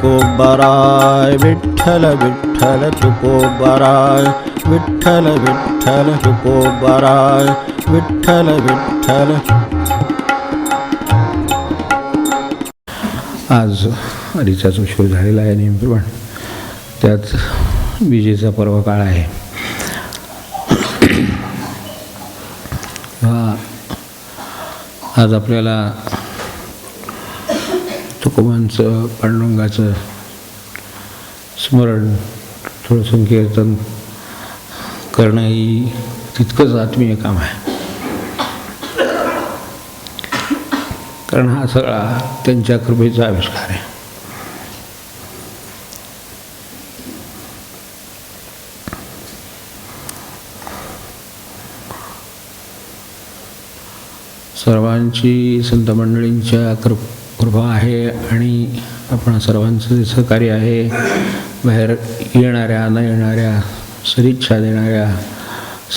तुकोबाराय विठ्ठल विठ्ठल तुकोबाराय विठ्ठल विठ्ठल तुकोबाराय विठ्ठल विठ्ठल. आज आधीचाच उशीर झालेला आहे नेहमीप्रमाणे, त्यात विजेचा पर्व काळ आहे. आज आपल्याला तुकोबांचं पांडुरंगाचं स्मरण, थोडंसं कीर्तन करणं ही तितकंच आत्मीय काम आहे. कारण हा सगळा त्यांच्या कृपेचा आविष्कार आहे. सर्वांची संत मंडळींच्या कृपा आहे आणि आपण सर्वांचं सहकार्य आहे. बाहेर येणाऱ्या न येणाऱ्या, सदिच्छा देणाऱ्या,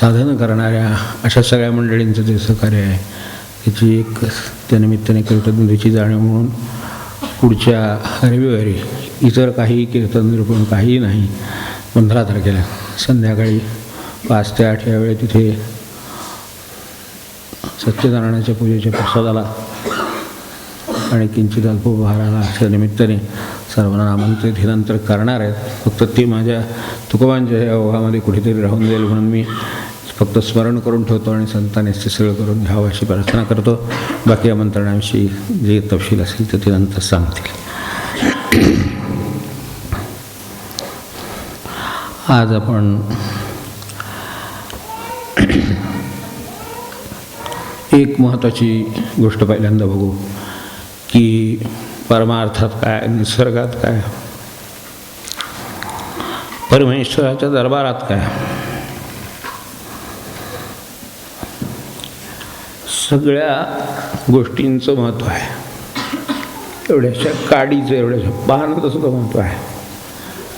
साधन करणाऱ्या अशा सगळ्या मंडळींचं जे सहकार्य आहे त्याची एक त्यानिमित्ताने कृतज्ञतेची जाणीव म्हणून पुढच्या रविवारी इतर काही कीर्तन निरूपण काही नाही, 15 तारखेला संध्याकाळी 5 ते 8 या वेळी तिथे सत्यनारायणाच्या पूजेच्या प्रसादाला आणि किंचित अल्पोपहाराला अशा निमित्ताने सर्वांना आमंत्रित हे नंतर करणार आहेत. फक्त ते माझ्या तुकोबांच्या या ओघामध्ये कुठेतरी राहून जाईल म्हणून मी फक्त स्मरण करून ठेवतो आणि संतांनीच ते सगळं करून घ्यावं अशी प्रार्थना करतो. बाकी आमंत्रणाविषयी जे तपशील असेल तर ते नंतर सांगतील. आज आपण एक महत्त्वाची गोष्ट पहिल्यांदा बघू की परमार्थात काय, निसर्गात काय, परमेश्वराच्या दरबारात काय. सगळ्या गोष्टींचं महत्त्व आहे. एवढ्याशा काडीचं, एवढ्याशा पानाचं सुद्धा महत्त्व आहे,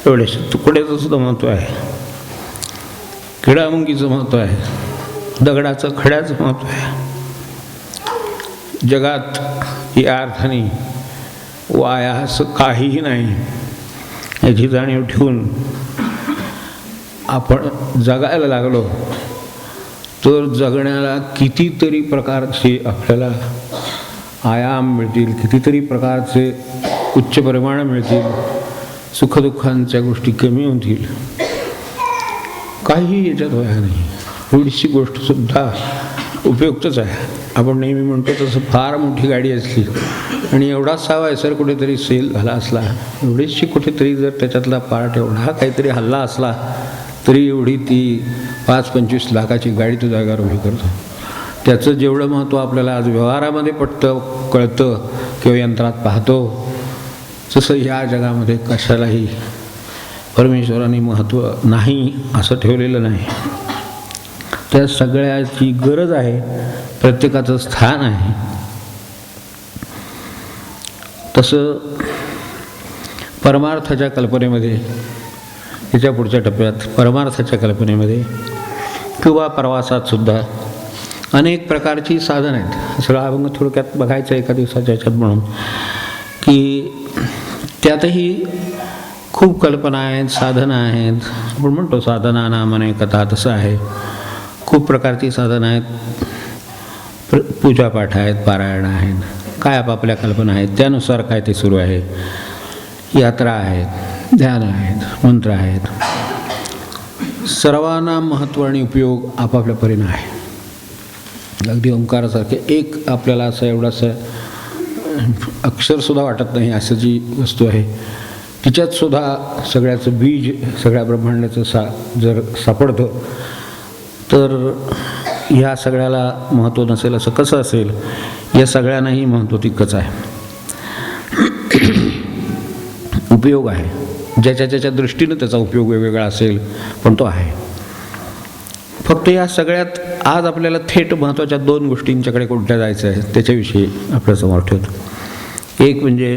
एवढ्याशा तुकड्याचं सुद्धा महत्त्व आहे, किडामुंगीचं महत्त्व आहे, दगडाचं खड्याचं महत्त्व आहे. जगात या अर्थाने वाया असं काहीही नाही याची जाणीव ठेवून आपण जगायला लागलो तर जगण्याला कितीतरी प्रकारचे आपल्याला आयाम मिळतील, कितीतरी प्रकारचे उच्च परिमाण मिळतील, सुखदुःखांच्या गोष्टी कमी होतील. काहीही याच्यात व्हायला नाही. थोडीशी गोष्टसुद्धा उपयुक्तच आहे. आपण नेहमी म्हणतो तसं फार मोठी गाडी असली आणि एवढासा वायसर कुठेतरी सेल झाला असला, एवढीशी कुठेतरी जर त्याच्यातला पार्ट एवढा काहीतरी हल्ला असला तरी एवढी ती 5-25 लाखाची गाडी तो जागावर उभी करतो. त्याचं जेवढं महत्त्व आपल्याला आज व्यवहारामध्ये पटतं, कळतं किंवा यंत्रात पाहतो, तसं ह्या जगामध्ये कशालाही परमेश्वराने महत्त्व नाही असं ठेवलेलं नाही. त्या सगळ्याची गरज आहे, प्रत्येकाचं स्थान आहे. तसं परमार्थाच्या कल्पनेमध्ये, त्याच्या पुढच्या टप्प्यात परमार्थाच्या कल्पनेमध्ये किंवा प्रवासात सुद्धा अनेक प्रकारची साधनं आहेत. सगळं अभंग थोडक्यात बघायचं एका दिवसाच्या ह्याच्यात म्हणून की त्यातही खूप कल्पना आहेत, साधनं आहेत. आपण म्हणतो साधना नामाने कथा, तसं आहे. खूप प्रकारची साधनं आहेत. पूजापाठ आहेत, पारायण आहेत, काय आपापल्या कल्पना आहेत, त्यानुसार काय ते सुरू आहे. यात्रा आहेत, ध्यान आहेत, मंत्र आहेत. सर्वांना महत्त्व आणि उपयोग आपापल्या परीने आहे. अगदी ओंकारासारखे एक आपल्याला असं एवढासा अक्षरसुद्धा वाटत नाही असं जी वस्तू आहे, तिच्यातसुद्धा सगळ्याचं बीज, सगळ्या ब्रह्मांडाचं जर सापडतं तर ह्या सगळ्याला महत्त्व नसेल असं कसं असेल. या सगळ्यांनाही महत्त्व तितकंच आहे. उपयोग आहे, ज्याच्या ज्याच्या दृष्टीनं त्याचा उपयोग वेगवेगळा असेल, पण तो आहे. फक्त या सगळ्यात आज आपल्याला थेट महत्त्वाच्या 2 गोष्टींच्याकडे कोणत्या जायचं आहे त्याच्याविषयी आपल्यासमोर ठेवतो. एक म्हणजे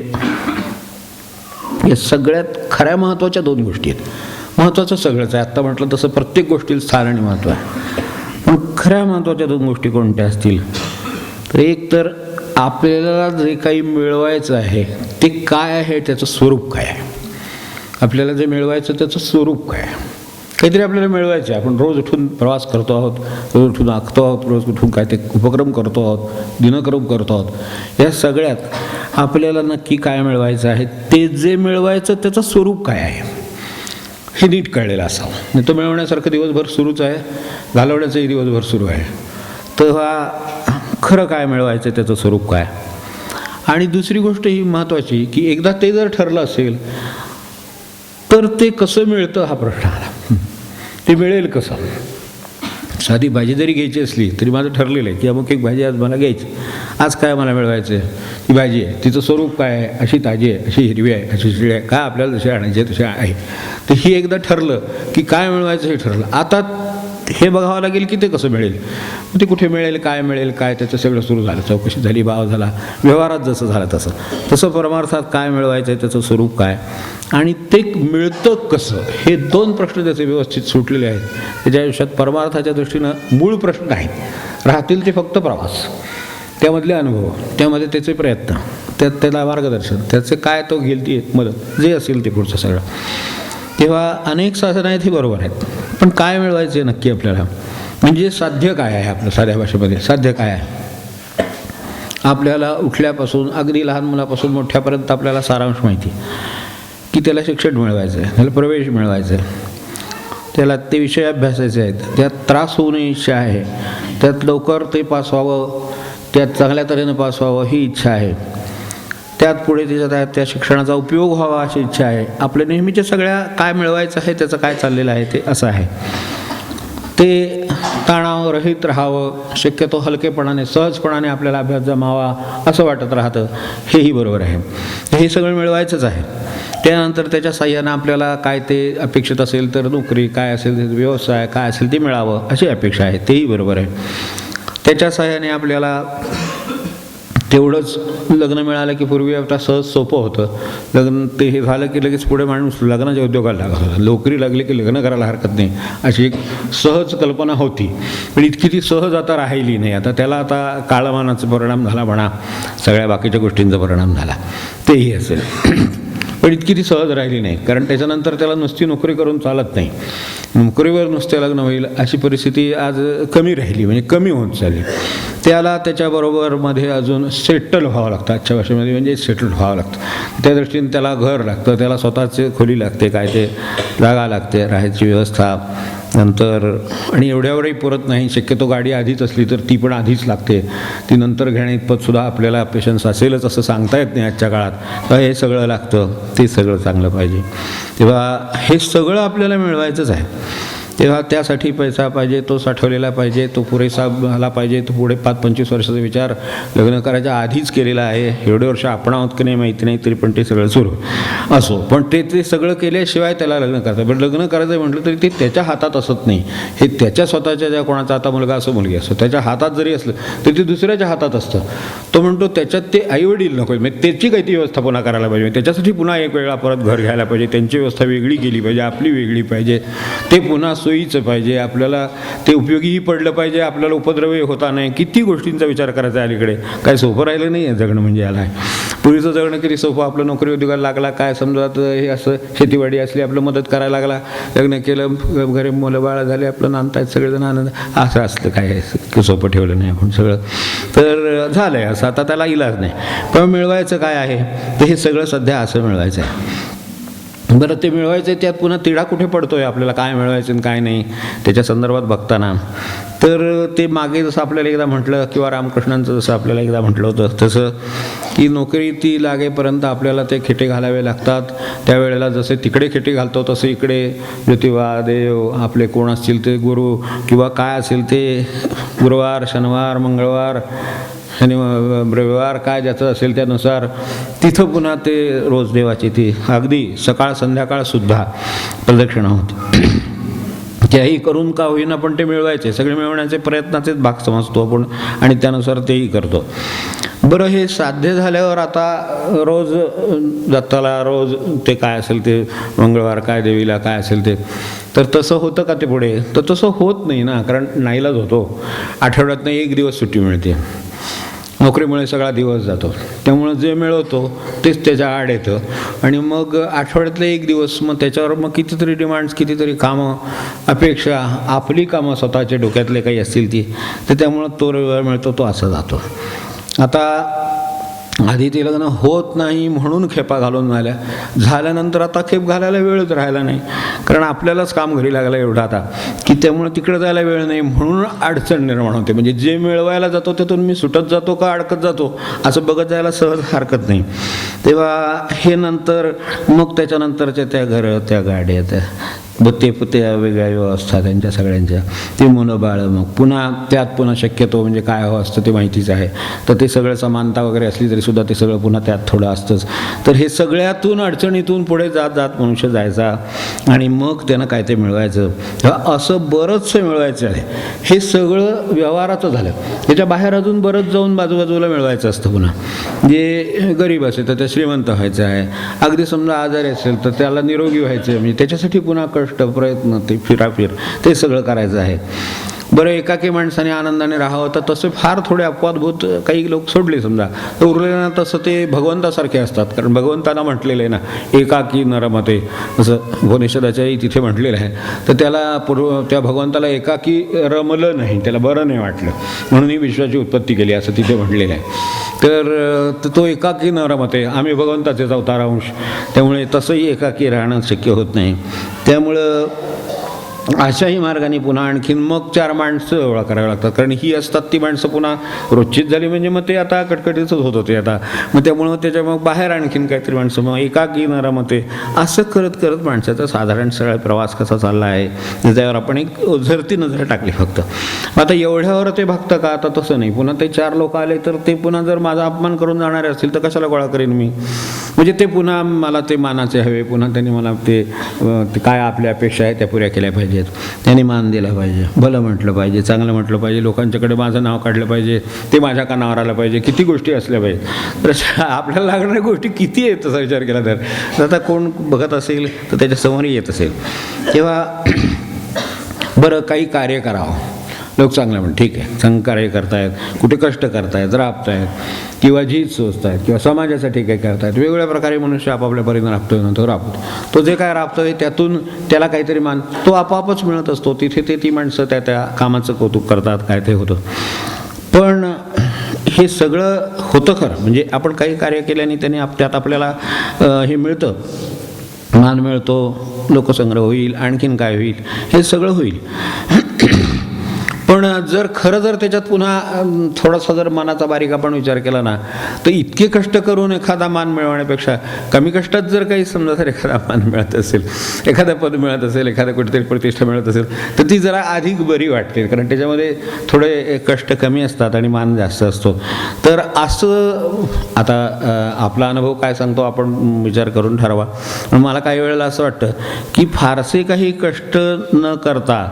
या सगळ्यात खऱ्या महत्त्वाच्या 2 गोष्टी आहेत. महत्त्वाचं सगळंच आहे, आत्ता म्हटलं तसं प्रत्येक गोष्टीला स्थान आणि महत्त्व आहे. पण खऱ्या महत्त्वाच्या 2 गोष्टी कोणत्या असतील तर एक तर आपल्याला जे काही मिळवायचं आहे ते काय आहे, त्याचं स्वरूप काय आहे. आपल्याला जे मिळवायचं त्याचं स्वरूप काय आहे. काहीतरी आपल्याला मिळवायचं आहे. आपण रोज उठून प्रवास करतो आहोत, रोज उठून आखतो आहोत, रोज उठून काय ते उपक्रम करतो आहोत, दिनक्रम करतो आहोत. या सगळ्यात आपल्याला नक्की काय मिळवायचं आहे, ते जे मिळवायचं त्याचं स्वरूप काय आहे हे नीट कळलेलं असावं. नाही तर मिळवण्यासारखं दिवसभर सुरूच आहे, घालवण्याचंही दिवसभर सुरू आहे. तेव्हा खरं काय मिळवायचं त्याचं स्वरूप काय. आणि दुसरी गोष्ट ही महत्त्वाची की एकदा ते जर ठरलं असेल तर ते कसं मिळतं हा प्रश्न आला. ते मिळेल कसं. साधी भाजी जरी घ्यायची असली तरी माझं ठरलेलं आहे की अमुक एक भाजी आज मला घ्यायची. आज काय मला मिळवायचं आहे, ही भाजी आहे, तिचं स्वरूप काय आहे, अशी ताजी आहे, अशी हिरवी आहे, अशी शिळी आहे, काय आपल्याला जसे आणायचे तसे आहे. तर ही एकदा ठरलं की काय मिळवायचं हे ठरलं. आता हे बघावं लागेल की ते कसं मिळेल, ते कुठे मिळेल, काय त्याचं सगळं सुरू झालं. चौकशी झाली, भाव झाला, व्यवहारात जसं झालं तसं परमार्थात काय मिळवायचं आहे त्याचं स्वरूप काय आणि ते मिळतं कसं, हे दोन प्रश्न त्याचे व्यवस्थित सुटलेले आहेत. त्याच्या आयुष्यात परमार्थाच्या दृष्टीनं मूळ प्रश्न नाहीत, राहतील ते फक्त प्रवास, त्यामधले अनुभव, त्यामध्ये त्याचे प्रयत्न, त्याला मार्गदर्शन, त्याचे काय तो घेईल ती मदत, जे असेल ते पुढचं सगळं. तेव्हा अनेक साधनं आहेत ही बरोबर आहेत, पण काय मिळवायचे नक्की आपल्याला, म्हणजे साध्य काय आहे. आपलं साध्या भाषेमध्ये साध्य काय आहे. आपल्याला उठल्यापासून अगदी लहान मुलापासून मोठ्यापर्यंत आपल्याला सारांश माहिती की त्याला शिक्षण मिळवायचं आहे, त्याला प्रवेश मिळवायचा आहे, त्याला ते विषय अभ्यासायचे आहेत, त्यात त्रास होऊ नये इच्छा आहे, त्यात लवकर ते पास व्हावं, त्यात चांगल्या तऱ्हेनं पास व्हावं ही इच्छा आहे, त्यात पुढे त्या शिक्षणाचा उपयोग व्हावा अशी इच्छा आहे. आपल्या नेहमीच्या सगळ्या काय मिळवायचं आहे त्याचं काय चाललेलं आहे ते असं आहे. ते ताणावरहित राहावं, शक्यतो हलकेपणाने सहजपणाने आपल्याला अभ्यास जमावा असं वाटत राहतं, हेही बरोबर आहे. हे सगळं मिळवायचंच आहे. त्यानंतर त्याच्या साह्यानं आपल्याला काय ते अपेक्षित असेल तर नोकरी, काय असेल ते व्यवसाय, काय असेल ते मिळावं अशी अपेक्षा आहे, तेही बरोबर आहे. त्याच्या साह्याने आपल्याला तेवढंच लग्न मिळालं की पूर्वी आता सहज सोपं होतं. लग्न ते हे झालं की लगेच पुढे माणूस लग्नाच्या उद्योगाला लागत होता. नोकरी लागली की लग्न करायला हरकत नाही अशी एक सहज कल्पना होती, पण इतकी ती सहज आता राहिली नाही. आता त्याला आता काळमानाचा परिणाम झाला म्हणा, सगळ्या बाकीच्या गोष्टींचा परिणाम झाला, तेही असेल. पण इतकी ती सहज राहिली नाही, कारण त्याच्यानंतर त्याला नुसती नोकरी करून चालत नाही. नोकरीवर नुसते लग्न होईल अशी परिस्थिती आज कमी राहिली, म्हणजे कमी होत चालली. त्याला त्याच्याबरोबर मध्ये अजून सेटल व्हावं लागतं, आजच्या भाषेमध्ये म्हणजे सेटल व्हावं लागतं. त्या दृष्टीने त्याला घर लागतं, त्याला स्वतःचे खोली लागते, काय ते जागा लागते, राहायची व्यवस्था, नंतर आणि एवढ्यावरही पुरत नाही. शक्यतो गाडी आधीच असली तर ती पण आधीच लागते, ती नंतर घेण्या इतपतसुद्धा आपल्याला पेशन्स असेलच असं सांगता येत नाही आजच्या काळात. तर हे सगळं लागतं, ते सगळं चांगलं पाहिजे. तेव्हा हे सगळं आपल्याला मिळवायचंच आहे. तेव्हा त्यासाठी पैसा पाहिजे, तो साठवलेला पाहिजे, तो पुरेसा झाला पाहिजे. तो पुढे 5-25 वर्षाचा विचार लग्न करायच्या आधीच केलेला आहे. एवढे वर्ष आपण आहोत की नाही माहिती नाही, तरी पण ते सगळं सुरू असो. पण ते सगळं केल्याशिवाय त्याला लग्न करतात. पण लग्न करायचं म्हटलं तरी ते त्याच्या हातात असत नाही. हे त्याच्या स्वतःच्या ज्या कोणाचा आता मुलगा असो मुलगी असो त्याच्या हातात जरी असलं तरी ते दुसऱ्याच्या हातात असतं. तो म्हणतो त्याच्यात ते आईवडील नको, म्हणजे त्याची काही ती व्यवस्थापना करायला पाहिजे. त्याच्यासाठी पुन्हा एक वेळा परत घर घ्यायला पाहिजे, त्यांची व्यवस्था वेगळी केली पाहिजे, आपली वेगळी पाहिजे. ते पुन्हा सोयीचं पाहिजे, आपल्याला ते उपयोगीही पडलं पाहिजे, आपल्याला उपद्रवही होता नाही. किती गोष्टींचा विचार करायचा अलीकडे. काय सोपं राहिलं नाही आहे जगणं, म्हणजे याला पूर्वीचं जगणं किती सोपं. आपलं नोकरी उद्योगाला लागला, काय समजा हे असं शेतीवाडी असली, आपलं मदत करायला लागला, लग्न केलं, घरी मुलं बाळा झाले, आपलं नांदतायत सगळेजण आनंद, असं असलं काय सोपं ठेवलं नाही आपण सगळं. तर झालं आहे असं, आता त्याला इलाज नाही. पण मिळवायचं काय आहे तर हे सगळं सध्या असं मिळवायचं आहे. बरं, ते मिळवायचं आहे त्यात पुन्हा तिढा कुठे पडतो आहे आपल्याला, काय मिळवायचं आणि काय नाही त्याच्या संदर्भात बघताना. तर ते मागे जसं आपल्याला एकदा म्हटलं, किंवा रामकृष्णांचं जसं आपल्याला एकदा म्हटलं होतं तसं, की नोकरी ती लागेपर्यंत आपल्याला ते खेटे घालावे लागतात. त्यावेळेला जसे तिकडे खेटे घालतो तसे इकडे ज्योतिबा, देव, आपले कोण असतील ते गुरु, किंवा काय असेल ते गुरुवार, शनिवार, मंगळवार, रविवार, काय ज्याचं असेल त्यानुसार तिथं पुन्हा ते रोज देवाची ती अगदी सकाळ संध्याकाळसुद्धा प्रदक्षिणा होती. त्याही करून का होईना पण ते मिळवायचे, सगळे मिळवण्याचे प्रयत्नाचेच भाग समजतो आपण आणि त्यानुसार तेही करतो. बरं, हे साध्य झाल्यावर आता रोज दत्ताला, रोज ते काय असेल ते मंगळवार, काय देवीला, काय असेल ते, तर तसं होतं का ते पुढे? तर तसं होत नाही ना, कारण नाईलाज होतो. आठवड्यातनं एक दिवस सुट्टी मिळते. नोकरीमुळे सगळा दिवस जातो, त्यामुळं जे मिळवतो तेच त्याच्या आड येतं. आणि मग आठवड्यातले एक दिवस मग त्याच्यावर मग कितीतरी डिमांड्स, कितीतरी कामं, अपेक्षा, आपली कामं स्वतःच्या डोक्यातले काही असतील ती, तर त्यामुळं तो वेळ मिळतो तो असा जातो. आता आधी ते लग्न होत नाही म्हणून खेपा घालून झाल्यानंतर आता खेप घालायला वेळच राहिला नाही, कारण आपल्यालाच काम घरी लागलं एवढं आता की त्यामुळे तिकडे जायला वेळ नाही, म्हणून अडचण निर्माण होते. म्हणजे जे मिळवायला जातो त्यातून मी सुटत जातो का अडकत जातो असं बघत जायला सहज हरकत नाही. तेव्हा हे नंतर मग त्याच्यानंतरच्या त्या घरं, त्या गाड्या, त्या बुत्ते पुत्ते वेगळ्या व्यवस्था त्यांच्या सगळ्यांच्या, ते मुलं बाळ, मग पुन्हा त्यात पुन्हा शक्यतो म्हणजे काय हवं असतं ते माहितीच आहे, तर ते सगळं समानता वगैरे असली तरी सुद्धा ते सगळं पुन्हा त्यात थोडं असतंच. तर हे सगळ्यातून अडचणीतून पुढे जात जात मनुष्य जायचा आणि मग त्यानं काय ते मिळवायचं, असं बरंचसं मिळवायचं आहे. हे सगळं व्यवहाराचं झालं. त्याच्या बाहेर अजून बरंच जाऊन बाजूबाजूला मिळवायचं असतं. पुन्हा जे गरीब असेल तर त्या श्रीमंत व्हायचं आहे, अगदी समजा आजारी असेल तर त्याला निरोगी व्हायचं आहे, म्हणजे त्याच्यासाठी पुन्हा प्रयत्न, ते फिराफिर, ते सगळं करायचं आहे. बरं, एकाकी माणसाने आनंदाने राहावं तर तसे फार थोडे अपवादभूत काही लोक सोडले समजा, तर उरलेलं तसं ते भगवंतासारखे असतात. कारण भगवंताना म्हटलेलं आहे ना, एकाकी नरमते, असं उपनिषदाच्याही तिथे म्हटलेलं आहे. तर त्याला त्या भगवंताला एकाकी रमलं नाही, त्याला बरं नाही वाटलं, म्हणून ही विश्वाची उत्पत्ती केली असं तिथे म्हटलेलं आहे. तर तो एकाकी न रमते, आम्ही भगवंताचेच अवतार अंश, त्यामुळे तसंही एकाकी राहणं शक्य होत नाही. त्यामुळं अशाही मार्गाने पुन्हा आणखीन मग 4 माणसं गोळा करावी लागतात, कारण ही असतात ती माणसं पुन्हा रोजचीच झाली म्हणजे मग ते आता कटकटीच होत होते आता, मग त्यामुळं त्याच्या मग बाहेर आणखीन काहीतरी माणसं, मग एकाकी नरमते, असं करत करत माणसाचा साधारण सगळा प्रवास कसा चालला आहे त्याच्यावर आपण एक झरती नजर टाकली फक्त. आता एवढ्यावर ते भागतं का? आता तसं नाही. पुन्हा ते 4 लोक आले तर ते पुन्हा जर माझा अपमान करून जाणारे असतील तर कशाला गोळा करेन मी, म्हणजे ते पुन्हा मला ते मानाचे हवे, पुन्हा त्यांनी मला ते काय आपल्या अपेक्षा आहे त्या पुऱ्या केल्या पाहिजेत, त्यांनी मान दिला पाहिजे, भलं म्हटलं पाहिजे, चांगलं म्हटलं पाहिजे, लोकांच्याकडे माझं नाव काढलं पाहिजे, ते माझ्या कानावर आलं पाहिजे, किती गोष्टी असल्या पाहिजे. तर आपल्याला लागणाऱ्या गोष्टी किती आहेत तसा विचार केला तर आता कोण बघत असेल तर त्याच्यासमोरही येत असेल. तेव्हा बरं, काही कार्य करावं, लोक चांगलं म्हणून ठीक आहे, चांगलं कार्य करतायत, कुठे कष्ट करतायत, राबतायत, किंवा झीज सोचतायत, किंवा समाजासाठी काही करतायत, वेगवेगळ्या प्रकारे मनुष्य आपापल्या परीने राबतोय ना, तो राबतो. तो जे काय राबतोय त्यातून त्याला काहीतरी मान तो आपोआपच मिळत असतो. तिथे ते ती माणसं त्या त्या कामाचं कौतुक करतात, काय ते होतं. पण हे सगळं होतं खरं, म्हणजे आपण काही कार्य केल्याने त्याने त्यात आपल्याला हे मिळतं, मान मिळतो, लोकसंग्रह होईल, आणखीन काय होईल, हे सगळं होईल. पण जर खरं जर त्याच्यात पुन्हा थोडासा जर मनाचा बारीक आपण विचार केला ना, तर इतके कष्ट करून एखादा मान मिळवण्यापेक्षा कमी कष्टात जर काही समजा जर एखादा मान मिळत असेल, एखादं पद मिळत असेल, एखाद्या कुठेतरी प्रतिष्ठा मिळत असेल तर ती जरा अधिक बरी वाटते, कारण त्याच्यामध्ये थोडे कष्ट कमी असतात आणि मान जास्त असतो. तर असं आता आपला अनुभव काय सांगतो आपण विचार करून ठरवा. पण मला काही वेळेला असं वाटतं की फारसे काही कष्ट न करता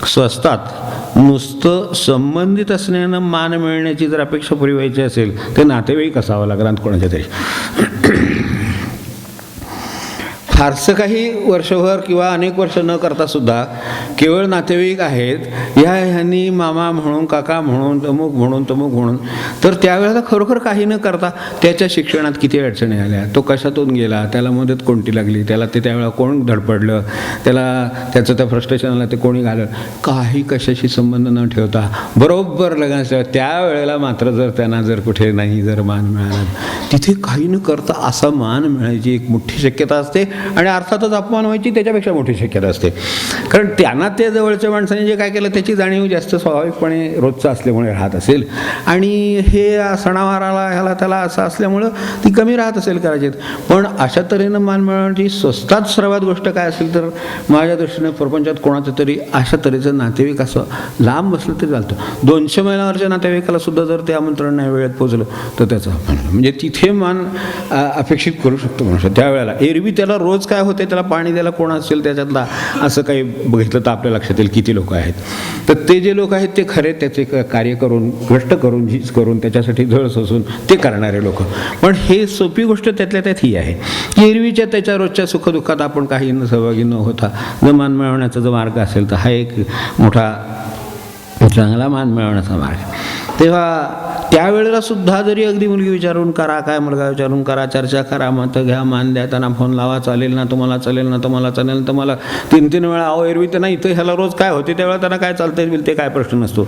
स्वस्तात नुसतं संबंधित असण्यानं मान मिळण्याची जर अपेक्षा पुरी व्हायची असेल तर नातेवाईक असावं लागणार कोणाच्या तरी. फारसं काही वर्षभर किंवा अनेक वर्ष न करता सुद्धा केवळ नातेवाईक आहेत, ह्यांनी मामा म्हणून, काका म्हणून, तमुक म्हणून, तर त्यावेळेला खरोखर काही न करता त्याच्या शिक्षणात किती अडचणी आल्या, तो कशातून गेला, त्याला मदत कोणती लागली, त्याला ते त्यावेळेला कोण धडपडलं, त्याला त्याचं त्या फ्रस्ट्रेशनला ते कोणी घाललं, काही कशाशी संबंध न ठेवता बरोबर लग्नाच्या त्यावेळेला मात्र जर त्यांना जर कुठे नाही जर मान मिळाला, तिथे काही न करता असा मान मिळायची एक मोठी शक्यता असते. आणि अर्थातच अपमान व्हायची त्याच्यापेक्षा मोठी शक्यता असते, कारण त्यांना ते जवळच्या माणसाने जे काय केलं त्याची जाणीव जास्त स्वाभाविकपणे रोजचं असल्यामुळे राहत असेल, आणि हे सणावाराला ह्याला त्याला असं असल्यामुळं ती कमी राहत असेल कदाचित. पण अशा तऱ्हेनं मान मिळवण्याची स्वस्तात सर्वात गोष्ट काय असेल तर माझ्या दृष्टीने प्रपंचात कोणाचं तरी अशा तऱ्हेचं नातेवाईक असं लांब बसलं तरी चालतं. 200 मैलावरच्या नातेवाईकाला सुद्धा जर ते आमंत्रण नाही वेळेत पोचलं तर त्याचं म्हणजे तिथे मान अपेक्षित करू शकतो मनुष्य. त्यावेळेला एरवी त्याला रोज काय होते, त्याला पाणी द्यायला कोण असेल त्याच्यातला असं काही बघितलं तर आपल्या लक्षात येईल किती लोक आहेत. तर ते जे लोक आहेत ते खरे त्याचे कार्य करून, कष्ट करून, झीज करून, त्याच्यासाठी झळ सोसून ते करणारे लोक. पण हे सोपी गोष्ट त्यातल्या त्यात ही आहे की एरवीच्या त्याच्या रोजच्या सुखदुःखात आपण काही सहभागी न होता जर मान मिळवण्याचा जो मार्ग असेल तर हा एक मोठा चांगला मान मिळवण्याचा मार्ग. तेव्हा त्यावेळेला सुद्धा जरी अगदी मुलगी विचारून करा, काय मुलगा विचारून करा, चर्चा करा, मत घ्या, मान द्या, त्यांना फोन लावा, चालेल ना तुम्हाला, चालेल ना तुम्हाला, चालेल तर मला 3-3 वेळा अहो एरवी त्यांना इथं ह्याला रोज काय होते त्यावेळेला त्यांना काय चालतंय बिलते काय प्रश्न नसतो.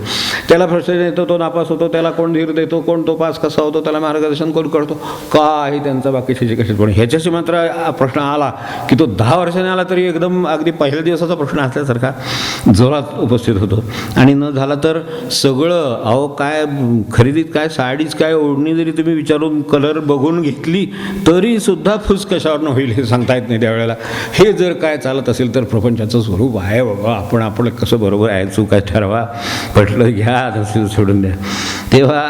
त्याला प्रश्न येतो, तो नापास होतो, त्याला कोण धीर देतो, कोण तो पास कसा होतो, त्याला मार्गदर्शन कोण करतो, काही त्यांचा बाकीचे कसे पण. ह्याच्याशी मात्र प्रश्न आला की तो 10 वर्षाने आला तरी एकदम अगदी पहिल्या दिवसाचा प्रश्न असल्यासारखा जोरात उपस्थित होतो. आणि न झाला तर सगळं अहो काय खरेदीत काय, साडीच काय, ओढणी जरी तुम्ही विचारून कलर बघून घेतली तरी सुद्धा फुस कशावरनं होईल हे सांगता येत नाही त्यावेळेला. हे जर काय चालत असेल तर प्रपंचाचं स्वरूप आहे बाबा, आपण कसं बरोबर आहे चूक आहे ठरवा, पटलं घ्या, नसेल सोडून द्या. तेव्हा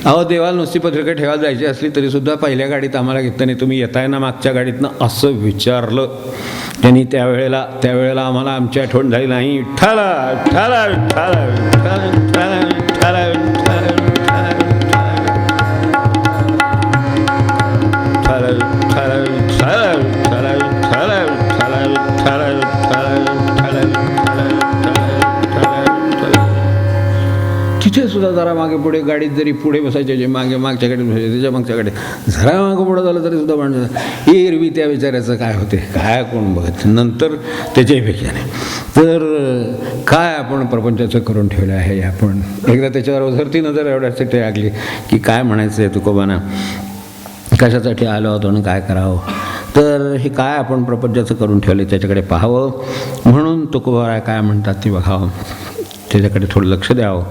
अहो देवाला नुसती पत्रिका ठेवायला जायची असली तरी सुद्धा पहिल्या गाडीत आम्हाला घेताना तुम्ही येताय ना मागच्या गाडीतनं असं विचारलं त्यांनी. त्यावेळेला आम्हाला आमची आठवण झाली नाही. ठाला ठाला ठाला ठाला ठाला ठाला तिथे सुद्धा जरा मागे पुढे गाडीत जरी पुढे बसायचे जे मागच्या गाडीत बसायचे त्याच्या मागच्या गाडीत जरा मागं पुढं झालं तरी सुद्धा म्हणतात एरवी त्या विचारायचं काय होते काय कोण बघत नंतर त्याच्यापेक्षा नाही. तर काय आपण प्रपंचाचं करून ठेवलं आहे. आपण एकदा त्याच्यावर उझरती नजर एवढ्यासाठी लागली की काय म्हणायचं आहे तुकोबांना, कशासाठी आलो होतो आणि काय करावं. तर हे काय आपण प्रपंचाचं करून ठेवले त्याच्याकडे पाहावं. म्हणून तुकोबा काय म्हणतात ते बघावं, त्याच्याकडे थोडं लक्ष द्यावं.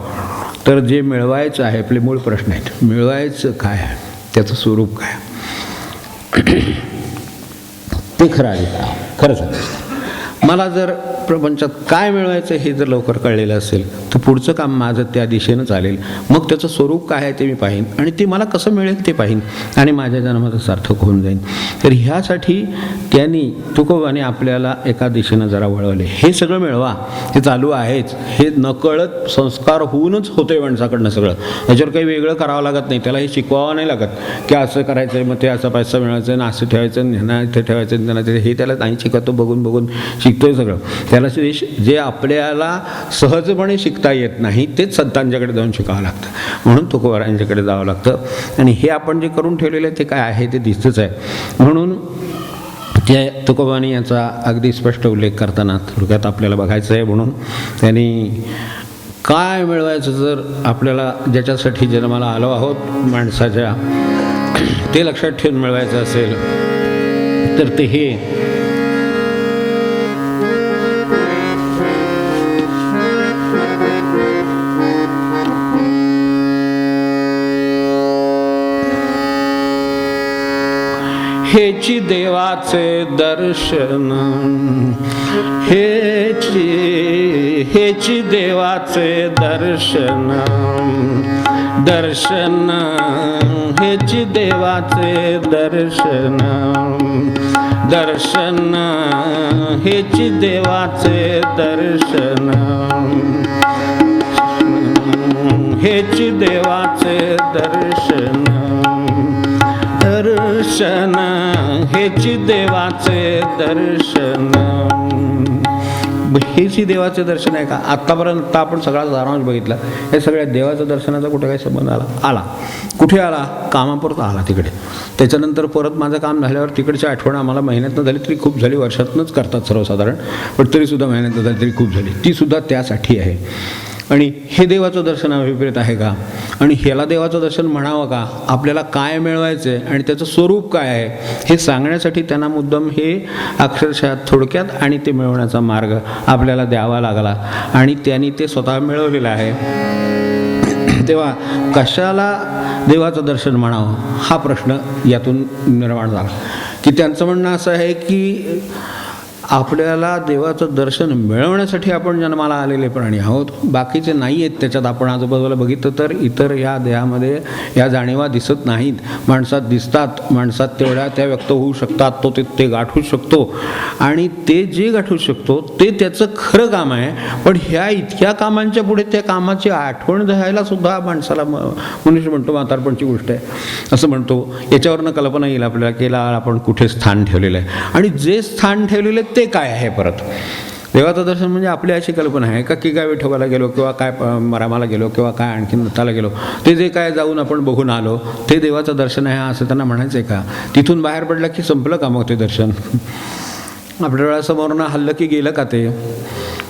तर जे मिळवायचं आहे आपले मूळ प्रश्न आहेत. मिळवायचं काय आहे, त्याचं स्वरूप काय, ते खरं आधी खरंच मला जर प्रपंचात काय मिळवायचं हे जर लवकर कळलेलं असेल तर पुढचं काम माझं त्या दिशेनं चालेल. मग त्याचं स्वरूप काय आहे ते मी पाहीन आणि ते मला कसं मिळेल ते पाहीन आणि माझ्या जन्माचं सार्थक होऊन जाईन. तर ह्यासाठी त्यांनी तुकोबाने आपल्याला एका दिशेनं जरा वळवले. हे सगळं मिळवा, हे चालू आहेच, हे नकळत संस्कार होऊनच होतंय माणसाकडनं सगळं. याच्यावर काही वेगळं करावं लागत नाही, त्याला हे शिकवावं नाही लागत की असं करायचं आहे मग ते असं पैसा मिळवायचं आहे ना असं ठेवायचं ह्यांना इथे ठेवायचं त्यांना ते, हे त्याला नाही शिकवतो, बघून बघून शिकतोय सगळं. त्याला जे आपल्याला सहजपणे शिकता येत नाही तेच संतांच्याकडे जाऊन शिकावं लागतं. म्हणून तुकोबारायांच्याकडे जावं लागतं. आणि हे आपण जे करून ठेवलेलं आहे ते काय आहे ते दिसतंच आहे. म्हणून ते तुकोबांनी याचा अगदी स्पष्ट उल्लेख करताना थोडक्यात आपल्याला बघायचं आहे. म्हणून त्यांनी काय मिळवायचं जर आपल्याला ज्याच्यासाठी जन्माला आलो आहोत माणसाच्या ते लक्षात ठेवून मिळवायचं असेल तर ते हे हेची देवाचे दर्शन, हेची देवाचे दर्शन, दर्शन हेची देवाचे दर्शन, दर्शन हेची देवाचे दर्शन, हेची देवाचे दर्शन, दर्शन हेची देवाचे दर्शन. हेची देवाचे दर्शन आहे का. आत्तापर्यंत आपण सगळा सारांश बघितला. हे सगळ्या देवाच्या दर्शनाचा कुठे काही संबंध आला कुठे आला, कामापुरता आला तिकडे. त्याच्यानंतर परत माझं काम झाल्यावर तिकडची आठवण आम्हाला महिन्यातनं झाली तरी खूप झाली, वर्षातनंच करतात सर्वसाधारण, पण तरीसुद्धा महिन्यातनं झाली तरी खूप झाली. तीसुद्धा त्यासाठी आहे. आणि हे देवाचं दर्शन अभिप्रेत आहे का, आणि ह्याला देवाचं दर्शन म्हणावं का, आपल्याला काय मिळवायचं आहे आणि त्याचं स्वरूप काय आहे हे सांगण्यासाठी त्यांना मुद्दाम हे अक्षरशः थोडक्यात आणि ते मिळवण्याचा मार्ग आपल्याला द्यावा लागला. आणि त्यांनी ते स्वतः मिळवलेलं आहे. तेव्हा कशाला देवाचं दर्शन म्हणावं हा प्रश्न यातून निर्माण झाला. की त्यांचं म्हणणं असं आहे की आपल्याला देवाचं दर्शन मिळवण्यासाठी आपण जन्माला आलेले प्राणी आहोत, बाकीचे नाही आहेत त्याच्यात. आपण आजूबाजूला बघितलं तर इतर या देहामध्ये या जाणीवा दिसत नाहीत. माणसात दिसतात, माणसात तेवढ्या त्या व्यक्त होऊ शकतात, तो ते गाठू शकतो आणि ते जे गाठू शकतो ते त्याचं खरं काम आहे. पण ह्या इतक्या कामांच्या पुढे त्या कामाची आठवण द्यायला सुद्धा माणसाला मनुष्य म्हणतो म्हातारपणची गोष्ट आहे असं म्हणतो. याच्यावरनं कल्पना येईल आपल्याला केला आपण कुठे स्थान ठेवलेलं आहे आणि जे स्थान ठेवलेलं ते काय आहे. परत देवाचं दर्शन म्हणजे आपली अशी कल्पना आहे का की काय विठोबाला गेलो किंवा काय रामाला गेलो किंवा काय आणखी दत्ताला गेलो, ते जे काय जाऊन आपण बघून आलो ते देवाचं दर्शन आहे असं त्यांना म्हणायचं आहे का? तिथून बाहेर पडलं की संपलं का मग ते दर्शन? आपल्या डोळ्यासमोरनं हल्लं की गेलं का ते?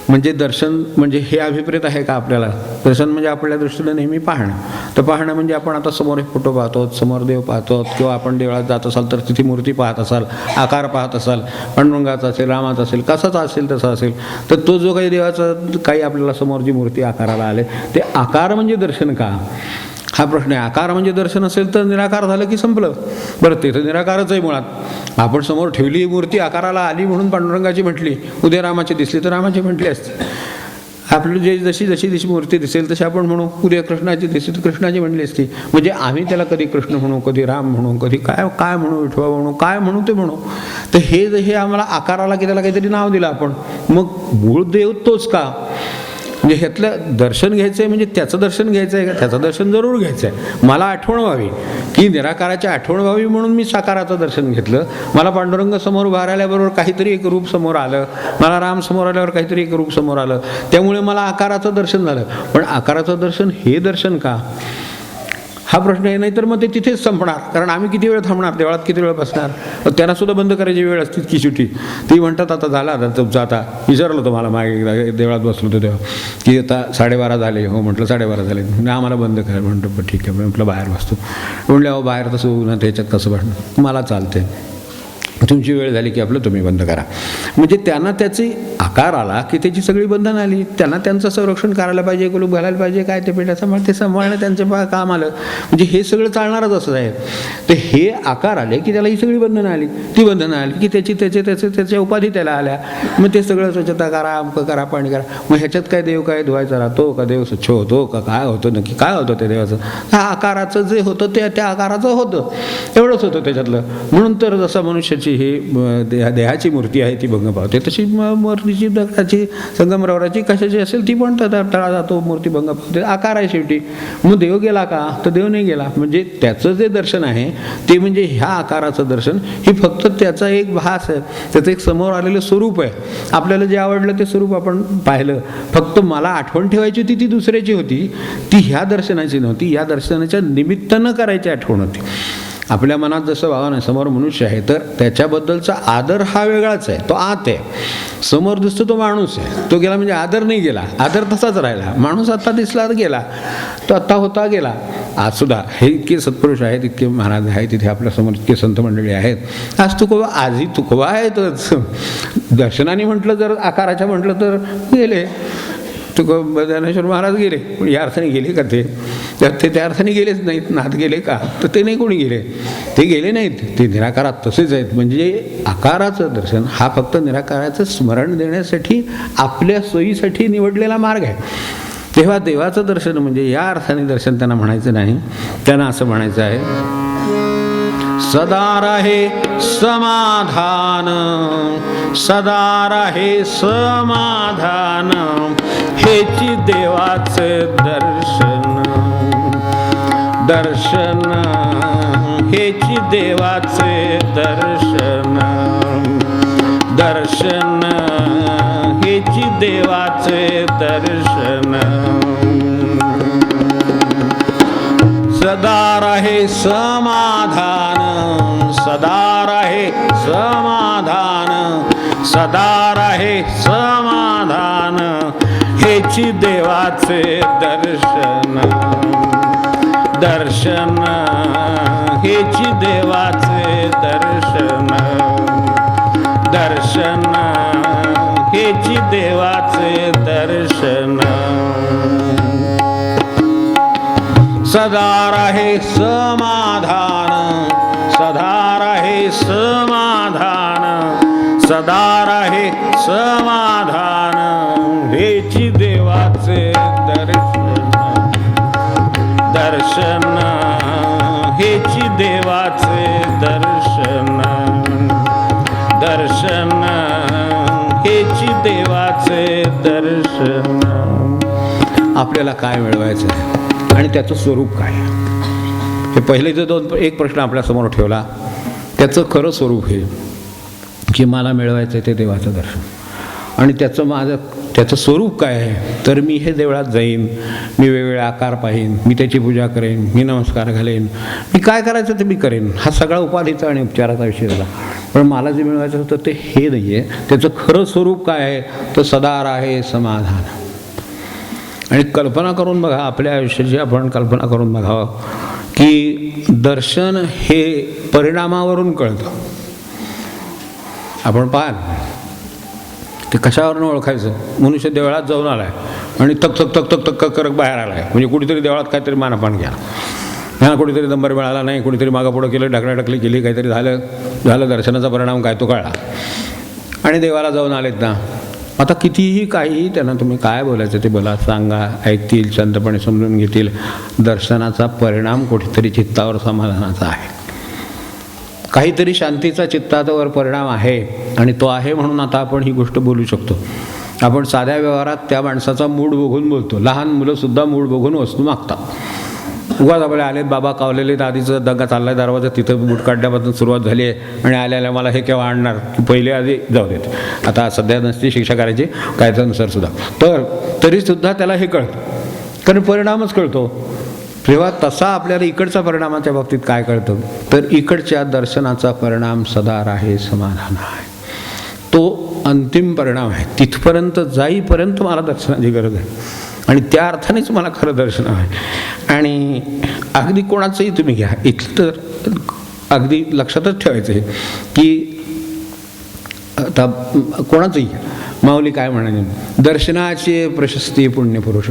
म्हणजे दर्शन म्हणजे हे अभिप्रेत आहे का आपल्याला? दर्शन म्हणजे आपल्या दृष्टीने नेहमी पाहणं. तर पाहणं म्हणजे आपण आता समोर एक फोटो पाहतो, समोर देव पाहतो, किंवा आपण देवळात जात असाल तर तिथे मूर्ती पाहत असाल, आकार पाहत असाल, पांडुरंगाचा असेल, रामाचा असेल, कसाचा असेल तसा असेल, तर तो जो काही देवाचा काही आपल्याला समोर जी मूर्ती आकाराला आले ते आकार म्हणजे दर्शन का? हा प्रश्न आहे. आकार म्हणजे दर्शन असेल तर निराकार झालं की संपलं. बरं, ते तर निराकारच आहे मुळात. आपण समोर ठेवली ही मूर्ती आकाराला आली म्हणून पांडुरंगाची म्हटली, उद्या रामाची दिसली तर रामाची म्हटली असते. आपली जशी जशी मूर्ती दिसेल तशी आपण म्हणू, उद्या कृष्णाची दिसली तर कृष्णाची म्हणली असती. म्हणजे आम्ही त्याला कधी कृष्ण म्हणू, कधी राम म्हणू, कधी काय म्हणू, विठोबा म्हणू, काय म्हणू ते म्हणू. तर हे आम्हाला आकाराला की त्याला काहीतरी नाव दिलं आपण, मग मूळ देव तोच का? म्हणजे ह्यातलं दर्शन घ्यायचं आहे म्हणजे त्याचं दर्शन घ्यायचं आहे का? त्याचं दर्शन जरूर घ्यायचं आहे. मला आठवण व्हावी की निराकाराची आठवण व्हावी म्हणून मी साकाराचं दर्शन घेतलं. मला पांडुरंग समोर बाहेर आल्याबरोबर काहीतरी एक रूप समोर आलं, मला राम समोर आल्यावर काहीतरी एक रूप समोर आलं, त्यामुळे मला आकाराचं दर्शन झालं. पण आकाराचं दर्शन हे दर्शन का? हा प्रश्न आहे. नाही तर मग ते तिथेच संपणार. कारण आम्ही किती वेळ थांबणार, देवळात किती वेळ बसणार? त्यांना सुद्धा बंद करायची वेळ असते की सुटी. ती म्हणतात आता झाला आता तुमचं, आता विचारलं होतं मला मागे एकदा देवळात बसलो होतो तेव्हा की आता 12:30 झाले. हो म्हटलं 12:30 झाले, म्हणजे आम्हाला बंद करा. म्हणतो ठीक आहे. म्हटलं बाहेर बसतो. म्हणलं अहो बाहेर तसं ना त्याच्यात कसं बसणं, मला चालते, तुमची वेळ झाली की आपलं तुम्ही बंद करा. म्हणजे त्यांना त्याची आकार आला की त्याची सगळी बंधनं आली. त्यांना त्यांचं संरक्षण करायला पाहिजे, कुलूप घालायला पाहिजे, काय ते पेट्या ते सांभाळणं त्यांचं काम आलं. म्हणजे हे सगळं चालणारच असं आहे. तर हे आकार आले की त्याला ही सगळी बंधनं आली. ती बंधनं आली की त्याच्या उपाधी त्याला आल्या. मग ते सगळं स्वच्छता करा, अमकं करा, पाणी करा. मग ह्याच्यात काय देव काय धुवायचा राहतो का? देव स्वच्छ होतो का? काय होतं नक्की? काय होतं ते देवाचं? हा आकाराचं जे होतं ते त्या आकाराचं होतं, एवढंच होतं त्याच्यातलं. म्हणून तर जसं मनुष्याची ही देहाची मूर्ती आहे ती भंग पावते, तशी मूर्तीची दगडाची, संगमरवराची, कशाची असेल ती पण तळा जातो, मूर्ती भंग पावते. आकार आहे शेवटी. मग देव गेला का? तर देव नाही गेला. म्हणजे त्याचं जे दर्शन आहे ते म्हणजे ह्या आकाराचं दर्शन हे फक्त त्याचा एक भास आहे, त्याचं एक समोर आलेलं स्वरूप आहे. आपल्याला जे आवडलं ते स्वरूप आपण पाहिलं. फक्त मला आठवण ठेवायची होती ती दुसऱ्याची होती, ती ह्या दर्शनाची नव्हती. या दर्शनाच्या निमित्तानं करायची आठवण होती. आपल्या मनात जसं भावना आहे, समोर मनुष्य आहे तर त्याच्याबद्दलचा आदर हा वेगळाच आहे, तो आत आहे. समोर दिसतो तो माणूस आहे, तो गेला म्हणजे आदर नाही गेला, आदर तसाच राहिला. माणूस आता दिसला गेला, तो आत्ता होता गेला. आज सुद्धा हे इतके सत्पुरुष आहेत, इतके महाराज आहेत, तिथे आपल्यासमोर इतके संत मंडळी आहेत. आज तुकोबा, आजही तुकोबा आहेतच. दर्शनाने म्हटलं, जर आकाराच्या म्हटलं तर गेले ज्ञानेश्वर महाराज गेले, पण या अर्थाने गेले का? ते त्या अर्थाने गेलेच नाहीत. नाथ गेले का? तर ते नाही कोणी गेले, ते गेले नाहीत, ते निराकारात तसेच आहेत. म्हणजे आकाराचं दर्शन हा फक्त निराकाराचं स्मरण देण्यासाठी, आपल्या सोयीसाठी निवडलेला मार्ग आहे. तेव्हा देवाचं दर्शन म्हणजे या अर्थाने दर्शन त्यांना म्हणायचं नाही. त्यांना असं म्हणायचं आहे, सदा राहे समाधान, सदा राहे समाधान, हेची देवाचे दर्शन, दर्शन हेची देवाचे दर्शन, दर्शन हेची देवाचे दर्शन. सदा राहे समाधान, सदा राहे समाधान, सदा राहे समाधान, हेची देवाचे दर्शन, दर्शन हेची देवाचे दर्शन, दर्शन हेची देवाचे दर्शन. सदा राहे समाधान, सदा राहे समाधान, सदा राहे समाधान, हेची देवाचे दर्शन, दर्शन हेची देवाचे दर्शन, दर्शन हेची देवाचे दर्शन. आपल्याला काय मिळवायचं आहे आणि त्याचं स्वरूप काय? हे पहिले जे एक प्रश्न आपल्यासमोर ठेवला, त्याचं खरं स्वरूप हे की मला मिळवायचं आहे ते देवाचं दर्शन. आणि त्याचं स्वरूप काय आहे, तर मी हे देवळात जाईन, मी वेगवेगळे आकार पाहीन, मी त्याची पूजा करेन, मी नमस्कार घालेन, मी काय करायचं ते मी करेन. हा सगळा उपाधीचा आणि उपचाराचा विषय झाला. पण मला जे मिळवायचं होतं ते हे नाही आहे. त्याचं खरं स्वरूप काय आहे, तर सदार आहे समाधान. आणि कल्पना करून बघा, आपल्या आयुष्याची आपण कल्पना करून बघावं की दर्शन हे परिणामावरून कळतं. आपण पाहाल ते कशावरून ओळखायचं. मनुष्य देवळात जाऊन आलाय आणि तक तक तक तक तक करत बाहेर आलाय, म्हणजे कुठेतरी देवळात काहीतरी मानपान घ्या, ह्याला कुठेतरी नंबर मिळाला नाही, कुणीतरी मागापुढं केलं, ढकलाढकली केली, काहीतरी झालं दर्शनाचा परिणाम काय तो कळला आणि देवाला जाऊन आलेत ना. आता कितीही काहीही त्यांना तुम्ही काय बोलायचं ते बोला, सांगा, ऐकतील, शांतपणे समजून घेतील. दर्शनाचा परिणाम कुठेतरी चित्तावर समाधानाचा आहे, काहीतरी शांतीचा चित्तावर परिणाम आहे. आणि तो आहे म्हणून आता आपण ही गोष्ट बोलू शकतो. आपण साध्या व्यवहारात त्या माणसाचा मूड बघून बोलतो. लहान मुलंसुद्धा मूड बघून वस्तू मागतात. उगाच आपले आलेत बाबा, कावलेले, आधीचं दंगा चाललाय दरवाजा, तिथं बूट काढण्यापासून सुरुवात झाली आहे आणि आल्याला मला हे केव्हा आणणार, पहिले आधी जाऊ देत. आता सध्या नसती शिक्षा करायची कायद्यानुसार सुद्धा, तर तरीसुद्धा त्याला हे कळतं, कारण परिणामच कळतो. तेव्हा तसा आपल्याला इकडचा परिणामाच्या बाबतीत काय कळतं, तर इकडच्या दर्शनाचा परिणाम सदार आहे, समाधान आहे. तो अंतिम परिणाम आहे. तिथपर्यंत जाईपर्यंत मला दर्शनाची गरज आहे आणि त्या अर्थानेच मला खरं दर्शन आहे. आणि अगदी कोणाचंही तुम्ही घ्या, इथलं तर अगदी लक्षातच ठेवायचं आहे की आता कोणाचंही घ्या, माऊली काय म्हणाले, दर्शनाची प्रशस्ती पुण्यपुरुष.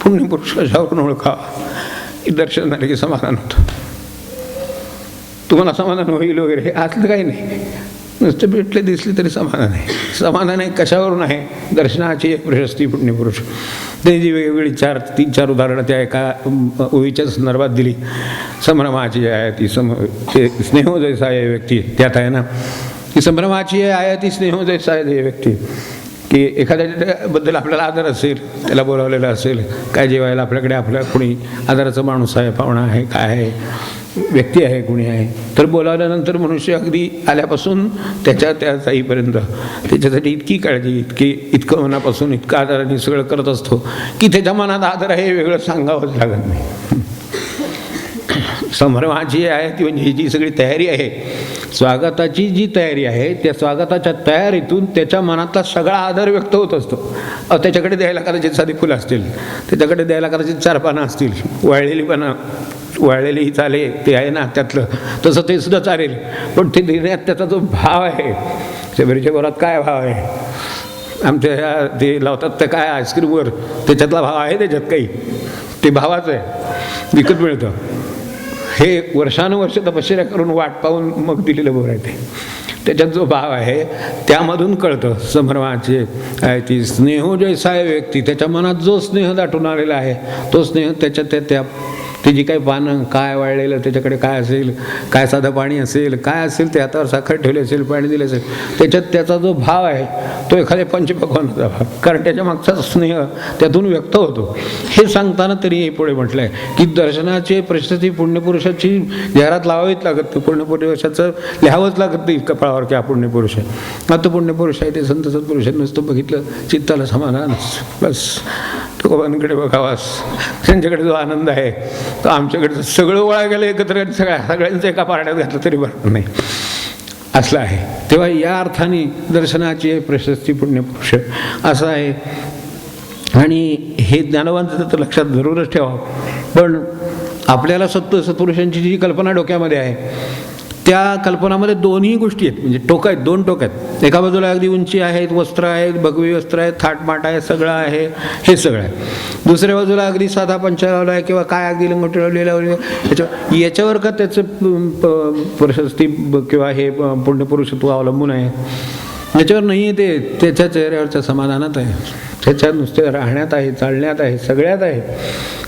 पुण्यपुरुष कशावरून ओळखा, की दर्शन झालं की समाधान होतं. तुम्हाला समाधान होईल वगैरे हे असलं काही नाही, नुसतं भेटले दिसले तरी समाधान आहे. समाधान आहे कशावरून आहे, दर्शनाची प्रशस्ती पुण्यपुरुष. ते जी वेगवेगळी 3-4 उदाहरणं त्या एका ओळीच्या संदर्भात दिली. संभ्रमाची आहे ती ते स्नेहो जैसा आहे व्यक्ती, त्यात आहे ना की संभ्रमाची आहे ती स्नेहो जैसा आहे व्यक्ती, की एखाद्याबद्दल आपल्याला आदर असेल, त्याला बोलावलेलं असेल, काय जेवायला आपल्याकडे आपल्या कुणी आदराचा माणूस आहे, पाहुणा आहे, काय आहे, व्यक्ती आहे, कुणी आहे, तर बोलावल्यानंतर मनुष्य अगदी आल्यापासून त्या जाईपर्यंत त्याच्यासाठी इतकी काळजी, इतकं मनापासून इतकं आदराने सगळं करत असतो की त्याच्या मनात आदर आहे वेगळं सांगावंच लागत नाही. संभ्रमाची आहे ती म्हणजे ही जी सगळी तयारी आहे, स्वागताची जी तयारी आहे, त्या स्वागताच्या तयारीतून त्याच्या मनातला सगळा आदर व्यक्त होत असतो. त्याच्याकडे द्यायला कदाचित साधी फुलं असतील, त्याच्याकडे द्यायला कदाचित 4 पानं असतील, वाळलेली चाले ते आहे ना त्यातलं, तसं ते सुद्धा चालेल, पण ते देण्यात त्याचा जो भाव आहे, शबरीच्या घरात काय भाव आहे, आमच्या ह्या ते लावतात तर काय आईस्क्रीमवर त्याच्यातला भाव आहे, त्याच्यात काही ते भावाचं आहे, विकत मिळतं. हे वर्षानुवर्ष तपश्चर्या करून वाट पाहून मग दिलेलं बरं आहे ते. त्याच्यात जो भाव आहे त्यामधून कळतं. संभ्रमाचे आहे ती स्नेहो जैसा आहे व्यक्ती, त्याच्या मनात जो स्नेह दाटून आलेला आहे तो स्नेह त्याच्या ते जी काही पानं, काय वाळलेलं त्याच्याकडे काय असेल, काय साधं पाणी असेल, काय असेल ते हातावर साखर ठेवली असेल, पाणी दिलं असेल, त्याच्यात त्याचा जो भाव आहे तो एखाद्या पंचपक्वानाचा भाव, कारण त्याच्या मागचा स्नेह त्यातून व्यक्त होतो. हे सांगताना तरी पुढे म्हटलं आहे की दर्शनाची प्रशस्ती पुण्यपुरुषाची जाहिरात लावावीच लागत नाही, पुण्यपुरुषाचं लिहावंच लागत नाही कपाळावर की हा पुण्यपुरुष आहे. आता पुण्यपुरुष आहे ते संत सत्पुरुष नुसतं बघितलं चित्ताला समाधान, बस तुकोबांकडे बघावास, त्यांच्याकडे जो आनंद आहे तो आमच्याकडे सगळं वळा गेलं एकत्र, सगळ्यांचं एका पारड्यात घातलं तरी बरं नाही, असलं आहे. तेव्हा या अर्थाने दर्शनाची प्रशस्ती पुण्यपुरुष असं आहे. आणि हे ज्ञानवांचं तर लक्षात जरूरच ठेवा. पण आपल्याला सत्पुरुषांची जी कल्पना डोक्यामध्ये आहे त्या कल्पनामध्ये दोन्ही गोष्टी आहेत, म्हणजे टोक आहेत, 2 टोक आहेत. एका बाजूला अगदी उंची आहेत, वस्त्र आहेत, भगवी वस्त्र आहेत, थाटमाट आहे, सगळं आहे, हे सगळं आहे. दुसऱ्या बाजूला अगदी साधा पंचा लावला आहे किंवा काय अगदी लंगोटी लावलेला, याच्यावर का त्याचं प्रशस्ती किंवा हे पुण्यपुरुषत्व अवलंबून आहे, याच्यावर नाही आहे. ते त्याच्या चेहऱ्यावरच्या समाधानात आहे, त्याच्या नुसते राहण्यात आहे, चालण्यात आहे, सगळ्यात आहे.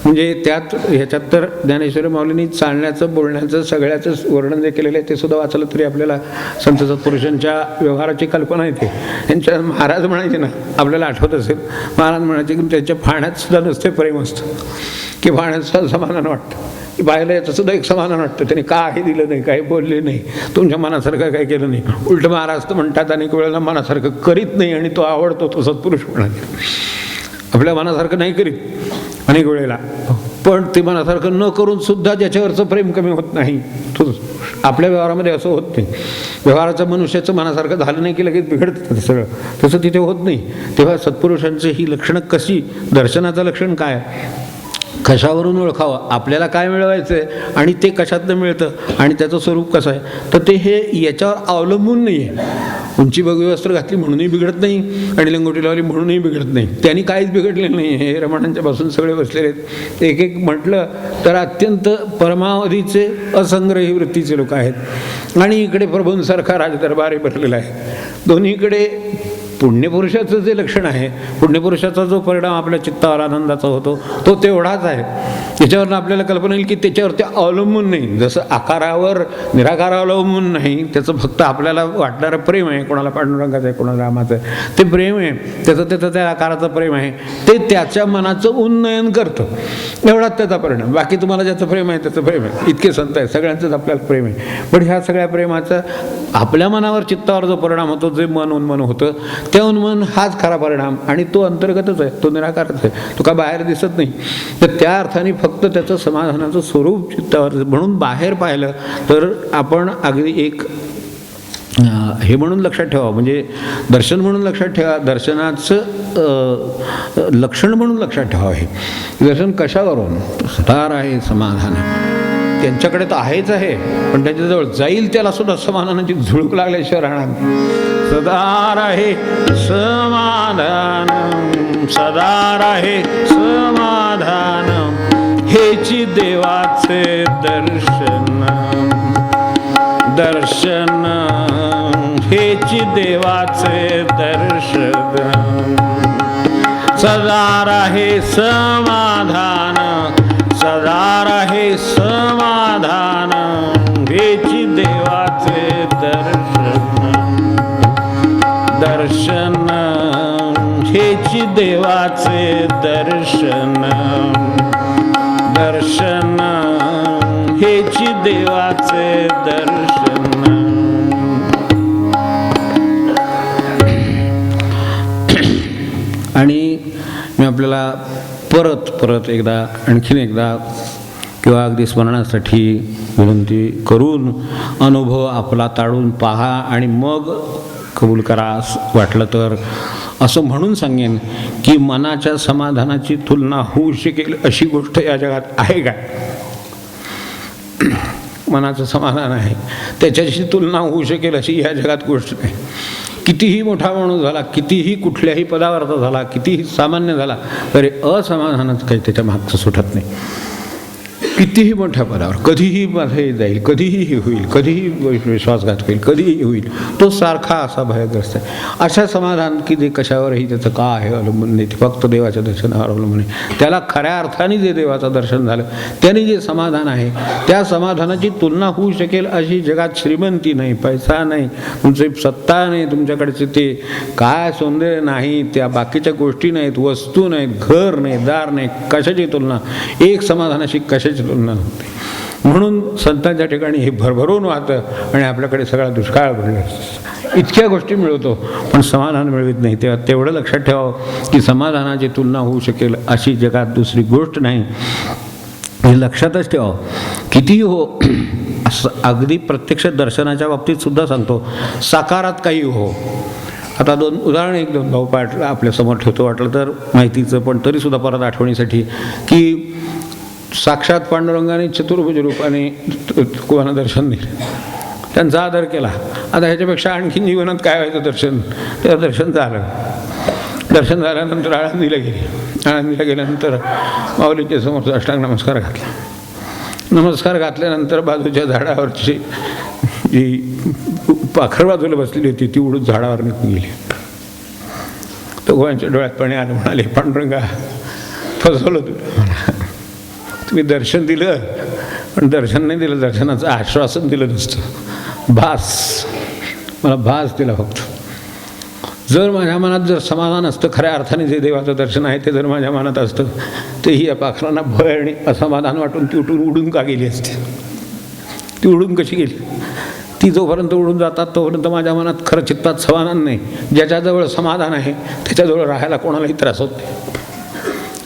म्हणजे ह्याच्यात तर ज्ञानेश्वरी माऊलींनी चालण्याचं, बोलण्याचं, सगळ्याचं वर्णन जे केलेलं आहे ते सुद्धा वाचलं तरी आपल्याला संत सत्पुरुषांच्या व्यवहाराची कल्पना येते. त्यांच्या महाराज म्हणायचे ना, आपल्याला आठवत असेल, महाराज म्हणायचे की त्यांच्या पाहण्यात सुद्धा नुसते प्रेम असतं, की पाहण्यात सुद्धा समाधान वाटतं, पाहिलं याचं सुद्धा एक समाधान वाटतं. त्याने काही दिलं नाही, काही बोलले नाही, तुमच्या मनासारखं काही केलं नाही. उलट महाराज तर म्हणतात अनेक वेळेला मनासारखं करीत नाही आणि तो आवडतो तो सत्पुरुष म्हणाले. आपल्या मनासारखं नाही करीत अनेक वेळेला, पण ते मनासारखं न करून सुद्धा ज्याच्यावरचं प्रेम कमी होत नाही. तो आपल्या व्यवहारामध्ये असं होत नाही. व्यवहाराचं मनुष्याचं मनासारखं झालं नाही की लगेच बिघडतं सगळं, तसं तिथे होत नाही. तेव्हा सत्पुरुषांची ही लक्षणं कशी, दर्शनाचं लक्षण काय, कशावरून ओळखावं, आपल्याला काय मिळवायचं आहे आणि ते कशातनं मिळतं आणि त्याचं स्वरूप कसं आहे, तर ते हे याच्यावर अवलंबून नाही आहे. उंची भगवी वस्त्र घातली म्हणूनही बिघडत नाही आणि लंगोटी लावली म्हणूनही बिघडत नाही. त्यांनी काहीच बिघडलेलं नाही. हे रमणांच्यापासून सगळे बसलेले आहेत. एक एक म्हटलं तर अत्यंत परमावधीचे असंग्रही वृत्तीचे लोक आहेत आणि इकडे प्रभूंसारखा राजदरबारी भरलेला आहे. दोन्हीकडे पुण्यपुरुषाचं जे लक्षण आहे, पुण्यपुरुषाचा जो परिणाम आपल्या चित्तावर आनंदाचा होतो तो तेवढाच आहे. त्याच्यावरून आपल्याला कल्पना येईल की त्याच्यावर ते अवलंबून नाही. जसं आकारावर निराकारावर अवलंबून नाही, त्याचं फक्त आपल्याला वाटणारं प्रेम आहे. कोणाला पांडुरंगाचं आहे, कोणाला रामाचं आहे, ते प्रेम आहे. त्याचं त्या आकाराचं प्रेम आहे, ते त्याच्या मनाचं उन्नयन करतं. एवढाच त्याचा परिणाम. बाकी तुम्हाला ज्याचं प्रेम आहे त्याचं प्रेम आहे. इतके संत आहे, सगळ्यांचंच आपल्याला प्रेम आहे. पण ह्या सगळ्या प्रेमाचा आपल्या मनावर चित्तावर जो परिणाम होतो, जे मन उन्मन होतं, त्या उन्मन हाच खरा परिणाम आणि तो अंतर्गतच आहे, तो निराकारच आहे, तो काय बाहेर दिसत नाही. तर त्या अर्थाने फक्त त्याचं समाधानाचं स्वरूप चित्तावर. म्हणून बाहेर पाहिलं तर आपण अगदी एक हे म्हणून लक्षात ठेवा, म्हणजे दर्शन म्हणून लक्षात ठेवा, दर्शनाचं लक्षण म्हणून लक्षात ठेवा. हे दर्शन कशावरून, सदार आहे समाधान. त्यांच्याकडे तर आहेच आहे, पण त्याच्याजवळ जाईल त्याला सुद्धा समाधानाची झुळूक लागल्याशिवाय राहणार. सदार आहे समाधान, सदार आहे समाधान, हेची देवाचे दर्शन, दर्शन हेची देवाचे दर्शन. सदार आहे समाधान, सदार आहे समाधान, हेची देवाचे दर्शन, दर्शन हेची देवाचे दर्शन, दर्शन हेची देवाचे दर्शन. आणि मी आपल्याला परत एकदा आणखीन एकदा किंवा अगदी स्मरणासाठी विनंती करून अनुभव आपला ताळून पहा आणि मग कबूल करा. वाटलं तर असं म्हणून सांगेन की मनाच्या समाधानाची तुलना होऊ शकेल अशी गोष्ट या जगात आहे का? मनाचं समाधान आहे, त्याच्याशी तुलना होऊ शकेल अशी या जगात गोष्ट नाही. कितीही मोठा माणूस झाला, कितीही कुठल्याही पदावर झाला, कितीही सामान्य झाला, तरी असमाधानच काही त्याच्या मागचं सुटत नाही. कितीही मोठ्या पदावर, कधीही मध्ये जाईल, कधीही हे होईल, कधीही विश्वासघात होईल, कधीही होईल, तो सारखा असा भयग्रस्त आहे. अशा समाधान की जे कशावरही त्याचं का आहे अवलंबून नाही, ते फक्त देवाच्या दर्शनावर अवलंबून आहे. त्याला खऱ्या अर्थाने जे देवाचं दर्शन झालं त्याने जे समाधान आहे, त्या समाधानाची तुलना होऊ शकेल अशी जगात श्रीमंती नाही, पैसा नाही, तुमची सत्ता नाही, तुमच्याकडचे ते काय सौंदर्य नाही, त्या बाकीच्या गोष्टी नाहीत, वस्तू नाहीत, घर नाही, दार नाही, कशाची तुलना एक समाधानाशी कशाची तुलना नव्हती. म्हणून संतांच्या ठिकाणी हे भरभरून वाहतं आणि आपल्याकडे सगळा दुष्काळ पडला. इतक्या गोष्टी मिळवतो पण समाधान मिळवित नाही. तेव्हा तेवढं लक्षात ठेवावं की समाधानाची तुलना होऊ शकेल अशी जगात दुसरी गोष्ट नाही, हे लक्षातच ठेवावं. कितीही हो, असं अगदी प्रत्यक्ष दर्शनाच्या बाबतीत सुद्धा सांगतो, साकारात काही हो. आता दोन उदाहरण एक दोन भाऊ आपल्यासमोर ठेवतो, वाटलं तर माहितीचं, पण तरीसुद्धा परत आठवणीसाठी, की साक्षात पांडुरंगाने चतुर्भुज रूपाने कोणाला दर्शन दिलं, त्यांचा आदर केला. आता ह्याच्यापेक्षा आणखीन जीवनात काय व्हायचं दर्शन? तेव्हा दर्शन झालं. दर्शन झाल्यानंतर आळंदीला गेली. आळंदीला गेल्यानंतर माऊलीच्या समोर साष्टांग नमस्कार घातला. नमस्कार घातल्यानंतर बाजूच्या झाडावरची जी पाखर बाजूला बसलेली होती ती उडून झाडावर निघून गेली. तो गोव्यांच्या डोळ्यात पाणी आलं. म्हणाले, पांडुरंगा फसवलं तुला, तुम्ही दर्शन दिलं पण दर्शन नाही दिलं, दर्शनाचं आश्वासन दिलं नुसतं, भास, मला भास दिला फक्त. जर माझ्या मनात जर समाधान असतं, खऱ्या अर्थाने जे देवाचं दर्शन आहे ते जर माझ्या मनात असतं, तेही या पाखरांना भय आणि असमाधान वाटून ती उडून का गेली असते. ती उडून कशी गेली? ती जोपर्यंत उडून जातात तोपर्यंत माझ्या मनात खरं चित्तात समाधान नाही. ज्याच्याजवळ समाधान आहे त्याच्याजवळ राहायला कोणालाही त्रास होत नाही.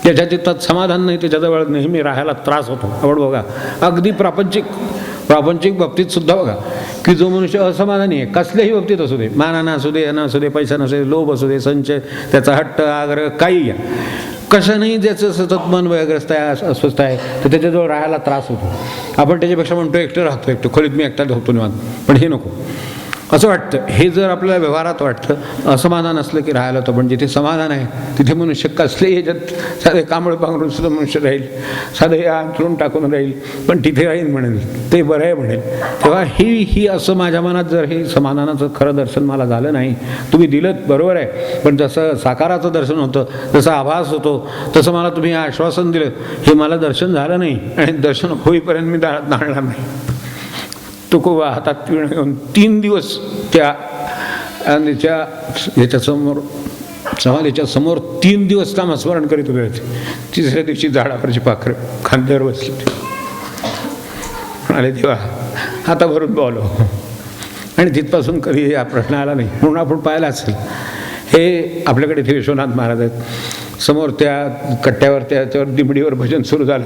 ज्याच्या चित्तात समाधान नाही त्याच्याजवळ नेहमी राहायला त्रास होतो. आपण बघा अगदी प्रापंचिक बाबतीत सुद्धा बघा की जो मनुष्य असमाधानी आहे कसल्याही बाबतीत असू दे, मानानं असू दे, यानं असू दे, पैसा नसू दे, लोभ असू दे, संचय, त्याचा हट्ट, आग्रह, काही घ्या, कशानेही ज्याचं सतत मन वयग्रस्त आहे, अस्वस्थ आहे, तर त्याच्याजवळ राहायला त्रास होतो. आपण त्याच्यापेक्षा म्हणतो एकटं राहतो, एकटं खोलीत मी एकटा झोपतो निवांत. पण हे नको असं वाटतं. हे जर आपल्याला व्यवहारात वाटतं, असमाधान असलं की राहायला होतं. पण जिथे समाधान आहे तिथे मनुष्य कसलेही ह्याच्यात साधे कांबळ पांघरून सुद्धा मनुष्य राहील, साधे अंथरून टाकून राहील, पण तिथे राहील म्हणेल, ते बरं आहे म्हणेल. तेव्हा ही असं माझ्या मनात जर हे समाधानाचं खरं दर्शन मला झालं नाही, तुम्ही दिलं बरोबर आहे, पण जसं साकाराचं दर्शन होतं, जसा आभास होतो, तसं मला तुम्ही आश्वासन दिलं, हे मला दर्शन झालं नाही आणि दर्शन होईपर्यंत मी दारात नाळणार नाही. तुकोबा हातात पिणं घेऊन 3 दिवस त्या याच्यासमोर समाधीच्या समोर 3 दिवस नामस्मरण करीत उभे होते. तिसऱ्या दिवशी झाडावरची पाखरं खांद्यावर बसली म्हणाले देवा आता भरून बोलो. आणि तिथपासून कधी हा प्रश्न आला नाही. म्हणून आपण पाहिला असेल हे आपल्याकडे इथे विश्वनाथ महाराज आहेत, समोर त्या कट्ट्यावर त्याच्यावर दिमडीवर भजन सुरू झालं.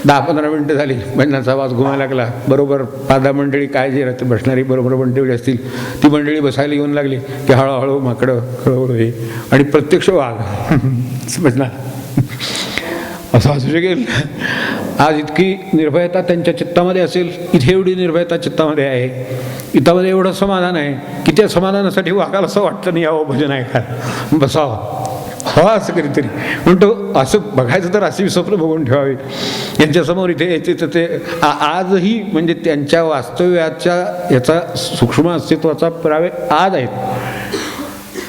10-15 मिनटं झाली, भजनाचा आवाज घुमायला लागला. बरोबर 5-10 मंडळी काय जे राहते बसणारी बरोबर मंडळी असतील ती मंडळी बसायला येऊन लागली की हळूहळू माकडं हळूहळू हे आणि प्रत्यक्ष वाघ समजला असं असू शकेल. आज इतकी निर्भयता त्यांच्या चित्तामध्ये असेल, इथे एवढी निर्भयता चित्तामध्ये आहे, इथामध्ये एवढं समाधान आहे की त्या समाधानासाठी वाघाला असं वाटतं नाही यावं भजन ऐकायला, बसावं हवा असं कधीतरी. म्हणतो असं बघायचं तर अशी स्वप्न बघून ठेवावी यांच्यासमोर इथे यायचे. तर ते आजही म्हणजे त्यांच्या वास्तव्याच्या याचा सूक्ष्म अस्तित्वाचा पुरावे आज आहेत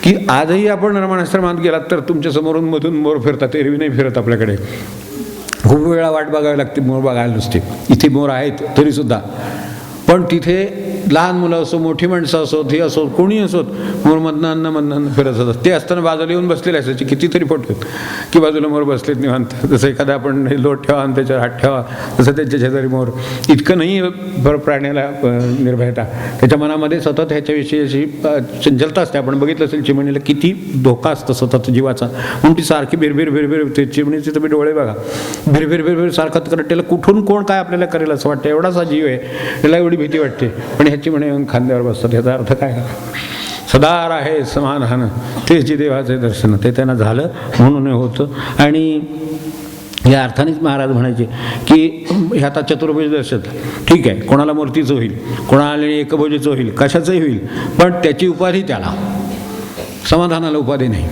की आजही आपण रमणाश्रमात गेलात तर तुमच्या समोरून मधून मोर फिरतात, एरवी नाही फिरत आपल्याकडे. खूप वेळा वाट बघावी लागते मोर बघायला नसते. इथे मोर आहेत तरीसुद्धा, पण तिथे लहान मुलं असो, मोठी माणसं असोत, हे असोत, कोणी असोत, मोर मधनं फिरत असतात. ते असताना बाजूला येऊन बसलेले असायचे कितीतरी फोटो की बाजूला मोर बसलेत निवांत. जसं एखादा आपण लोट ठेवा आणि त्याच्यावर हात ठेवा तसं त्यांच्या शेजारी मोर. इतकं नाही प्राण्याला निर्भयता, त्याच्या मनामध्ये सतत ह्याच्याविषयी अशी चंचलता असते. आपण बघितलं असेल चिमणीला किती धोका असतं सतत जीवाचा, म्हणून ती सारखी बिरबिर ते चिमणीचे तुम्ही डोळे बघा, बिरबिर सारखं करत त्याला कुठून कोण काय आपल्याला करेल असं वाटतं. एवढासा जीव आहे, त्याला एवढी भीती वाटते. पण ह्याची म्हणे खांद्यावर बसतात. याचा अर्थ काय? सदा आहे समाधान, तेच जे देवाचे दर्शन, ते त्यांना झालं म्हणून होतं. आणि या अर्थानेच महाराज म्हणायचे की हे आता चतुर्भुज दर्शन ठीक आहे, कोणाला मूर्तीचं होईल, कोणाला एकभुजीचं होईल, कशाचंही होईल, पण त्याची उपाधी त्याला, समाधानाला उपाधी नाही.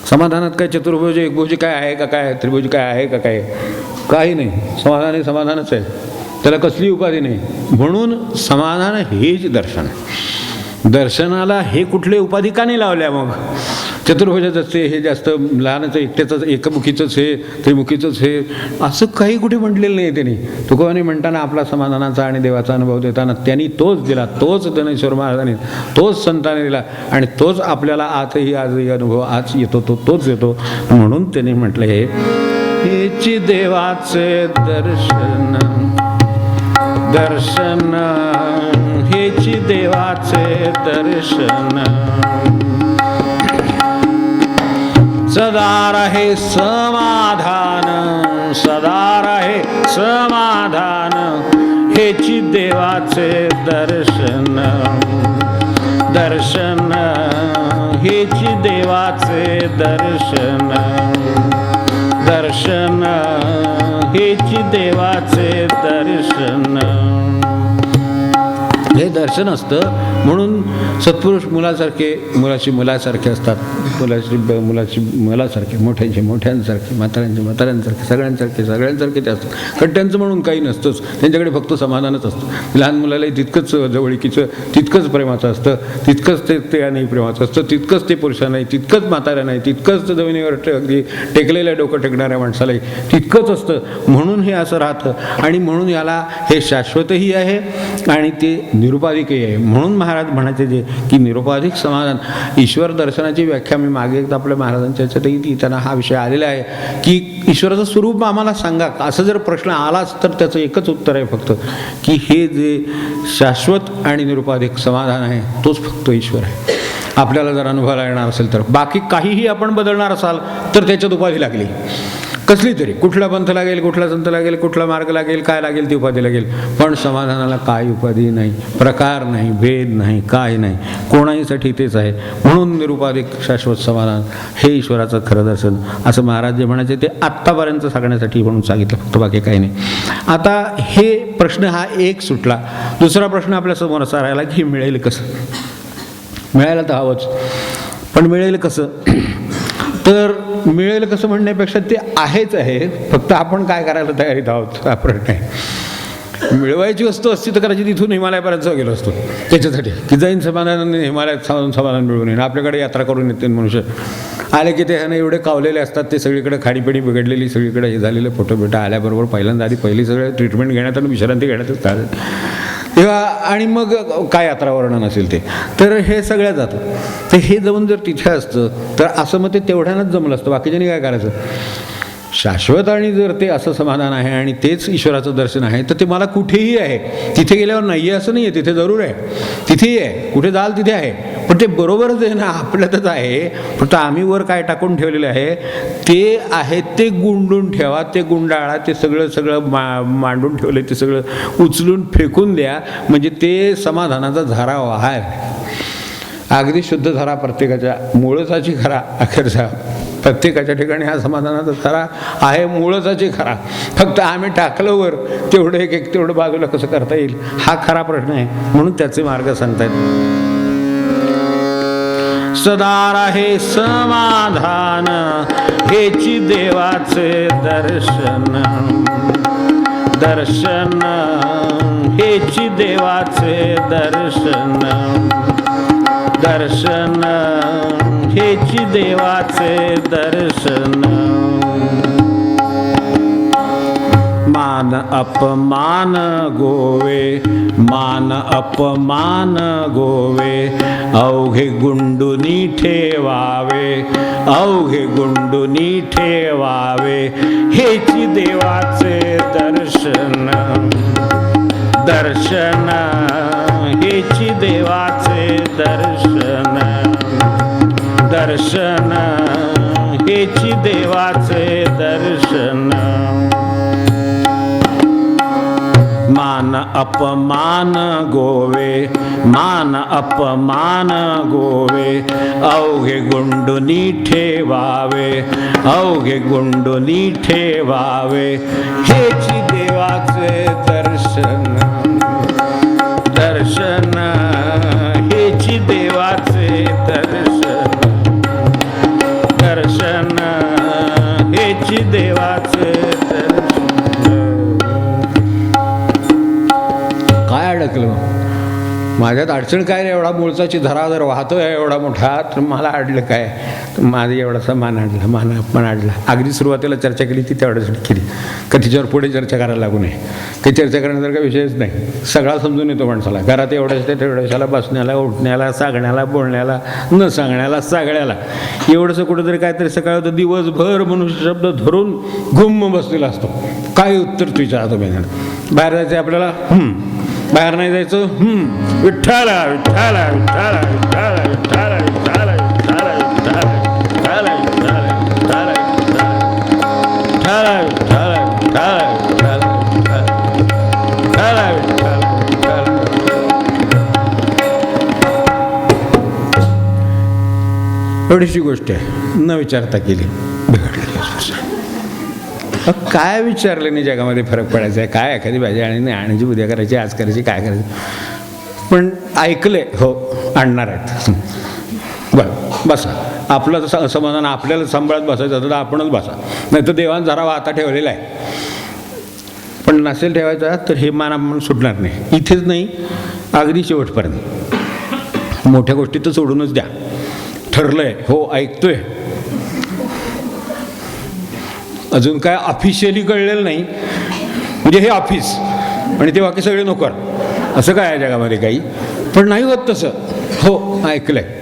समाधानात काय चतुर्भुज एकभुजी काय आहे का, काय त्रिभुज काय आहे का, काय काही नाही. समाधान हे समाधानच आहे, त्याला कसली उपाधी नाही. म्हणून समाधान हेच दर्शन. दर्शनाला हे कुठले उपाधी का नाही लावल्या? मग चतुर्भुजाचंच हे जास्त लहानच एकट्याचंच, एकमुखीचंच हे, त्रिमुखीचंच हे, असं काही कुठे म्हटलेलं नाही त्यांनी. तुकोबांनी म्हणताना आपला समाधानाचा आणि देवाचा अनुभव देताना त्यांनी तोच दिला, तोच ज्ञानेश्वर महाराजांनी, तोच संतांनी दिला आणि तोच आपल्याला आजही अनुभव आज येतो, तोच येतो. म्हणून त्यांनी म्हटलं हेची देवाचे दर्शन, दर्शन हेची देवाचे दर्शन, सदा रहे समाधान, सदा रहे समाधान, हेची देवाचे दर्शन, दर्शन हेची देवाचे दर्शन, दर्शन हेची देवाचे दर्शन. हे दर्शन असतं. म्हणून सत्पुरुष मुलासारखे असतात, मुलाची मुलासारखे, मोठ्यांसारखे, म्हाताऱ्यांसारखे, सगळ्यांसारखे ते असतात. कट्ट्यांचं म्हणून काही नसतंच, त्यांच्याकडे फक्त समाधानच असतं. लहान मुलालाही तितकंच जवळकीचं, तितकंच प्रेमाचं असतं, तितकंच ते नाही प्रेमाचं असतं, तितकंच ते पुरुषांनाही, तितकंच म्हाताऱ्या नाही, तितकंच जमिनीवर अगदी टेकलेल्या डोकं टेकणाऱ्या माणसालाही तितकंच असतं. म्हणून हे असं राहतं आणि म्हणून याला हे शाश्वतही आहे आणि ते निरुपाधिकही आहे. म्हणून महाराज म्हणायचे जे की निरुपाधिक समाधान, ईश्वर दर्शनाची व्याख्या मी मागे एकदा आपल्या महाराजांच्या ह्याच्यातही त्यांना हा विषय आलेला आहे की ईश्वराचं स्वरूप आम्हाला सांगा. असं जर प्रश्न आलाच तर त्याचं एकच उत्तर आहे फक्त की हे जे शाश्वत आणि निरुपाधिक समाधान आहे तोच फक्त ईश्वर आहे. आपल्याला जर अनुभवाला येणार असेल तर बाकी काहीही आपण बदलणार असाल तर त्याच्यात उपाधी लागली कसली तरी, कुठला पंथ लागेल, कुठला संत लागेल, कुठला मार्ग लागेल, काय लागेल ती उपाधी लागेल, पण समाधानाला काही उपाधी नाही, प्रकार नाही, भेद नाही, काय नाही, कोणाहीसाठी तेच आहे. म्हणून निरुपाधिक शाश्वत समाधान हे ईश्वराचं खरं दर्शन असं महाराज जे म्हणायचे ते आत्तापर्यंत सांगण्यासाठी म्हणून सांगितलं फक्त, बाकी काही नाही. आता हे प्रश्न हा एक सुटला. दुसरा प्रश्न आपल्यासमोर असा राहिला की मिळेल कसं. मिळायला तर हवंच, पण मिळेल कसं. तर मिळेल कसं म्हणण्यापेक्षा ते आहेच आहे, फक्त आपण काय करायला तयारीत आहोत हा प्रश्न आहे. मिळवायची वस्तू असती तर कदाचित इथून हिमालयापर्यंत गेलो असतो त्याच्यासाठी की जाईन समाधानाने हिमालयात समाधान मिळवून येईन. आपल्याकडे यात्रा करून येते मनुष्य आले की ते ह्यानं एवढे कावलेले असतात, ते सगळीकडे खाडीपिडी बिघडलेली, सगळीकडे हे झालेले फोटो बिटो आल्याबरोबर पहिल्यांदा आधी पहिली सगळं ट्रीटमेंट घेण्यात आणि विश्रांती घेण्यातच चालत तेव्हा, आणि मग काय यात्रा वर्णन असेल ते, तर हे सगळ्या जातं. तर हे जाऊन जर तिथे असतं तर असं मग ते तेवढ्यानंच जमलं असतं, बाकीच्यानी काय करायचं. शाश्वत आणि जर ते असं समाधान आहे आणि तेच ईश्वराचं दर्शन आहे तर ते मला कुठेही आहे. तिथे गेल्यावर नाही आहे असं नाही आहे, तिथे जरूर आहे, तिथेही आहे, कुठे जाल तिथे आहे, पण ते बरोबरच आहे ना, आपल्यातच आहे. फक्त आम्ही वर काय टाकून ठेवलेलं आहे ते आहे ते गुंडून ठेवा, ते गुंडाळा, ते सगळं मांडून ठेवले ते सगळं उचलून फेकून द्या, म्हणजे ते समाधानाचा झरा वाहाय. अगदी शुद्ध झरा प्रत्येकाच्या मूळचाची खरा अखेरचा, प्रत्येकाच्या ठिकाणी हा समाधानाचा खरा आहे, मूळचाची खरा. फक्त आम्ही टाकलं वर तेवढं एक तेवढं बाजूला कसं करता येईल हा खरा प्रश्न आहे. म्हणून त्याचे मार्ग सांगतायत. सदा राहे समाधान हेची देवाचे दर्शन, दर्शन हेची देवाचे दर्शन, दर्शन हेची देवाचे दर्शन. मान अपमान गोवे, मान अपमान गोवे, अवघे गुंडुनी ठेवावे, अवघे गुंडुनी ठेवावे, हेची देवाचे दर्शन, दर्शन हेची देवाचे दर्शन, दर्शन हेची देवाचे दर्शन. मान अपमान गोवे, मान अपमान गोवे, अवघे गुंडुनी ठेवावे, अवघे गुंडुनी ठेवावे, हेची देवाचे दर्शन, दर्शन हेची देवाचे दर्शन, दर्शन हेची देवाचे दर्शन. काय अडकलं माझ्यात, अडचण काय रे, एवढा मूळचाची धरा जर वाहतोय एवढा मोठा, तर मला अडलं काय, तर माझं एवढासा मान अडला, मान अपमान अडला. अगदी सुरुवातीला चर्चा केली ती तेवढ्यासाठी केली, का तिच्यावर पुढे चर्चा करायला लागू नये. काही चर्चा करण्यासारखा विषयच नाही, सगळा समजून येतो माणसाला. घरात एवढ्याच ते तेवढ्याशाला बसण्याला, उठण्याला, सांगण्याला, बोलण्याला, न सांगण्याला, सगळ्याला एवढंसं कुठंतरी काहीतरी सकाळ होतं, दिवसभर मनुष्य शब्द धरून घुम्म बसलेला असतो. काय उत्तर तुझ्या हातो बेण्याला. बाहेर जायचं आपल्याला, बाहेर नाही जायचं, विठ्ठला विठ्ठला विठ्ठला विठ्ठला विठ्ठला विठ्ठला विठ्ठला विठ्ठला विठ्ठला विठ्ठला विठ्ठला विठ्ठला. एवढीशी गोष्ट आहे, न विचारता केली, बिघडली. काय विचारलं नाही, जगामध्ये फरक पडायचा आहे काय, एखादी भाजी आणि आणायची, उद्या करायची, आज करायची, काय करायची, पण ऐकले हो आणणार आहेत. बरं बसा, आपलं समाधान आपल्याला सांभाळत बसायचं तर आपणच बसा, नाही तर देवान जरा वाता ठेवलेला आहे. पण नसेल ठेवायचा तर हे मान आपण सुटणार नाही, इथेच नाही अगदी शेवटपर्यंत. मोठ्या गोष्टी तर सोडूनच द्या, ठरलंय हो ऐकतोय, अजून काय ऑफिशियली कळलेलं नाही, म्हणजे हे ऑफिस आणि ते बाकी सगळे नोकर, असं काय आहे जगामध्ये काही? पण नाही होत तसं. हो ऐकलंय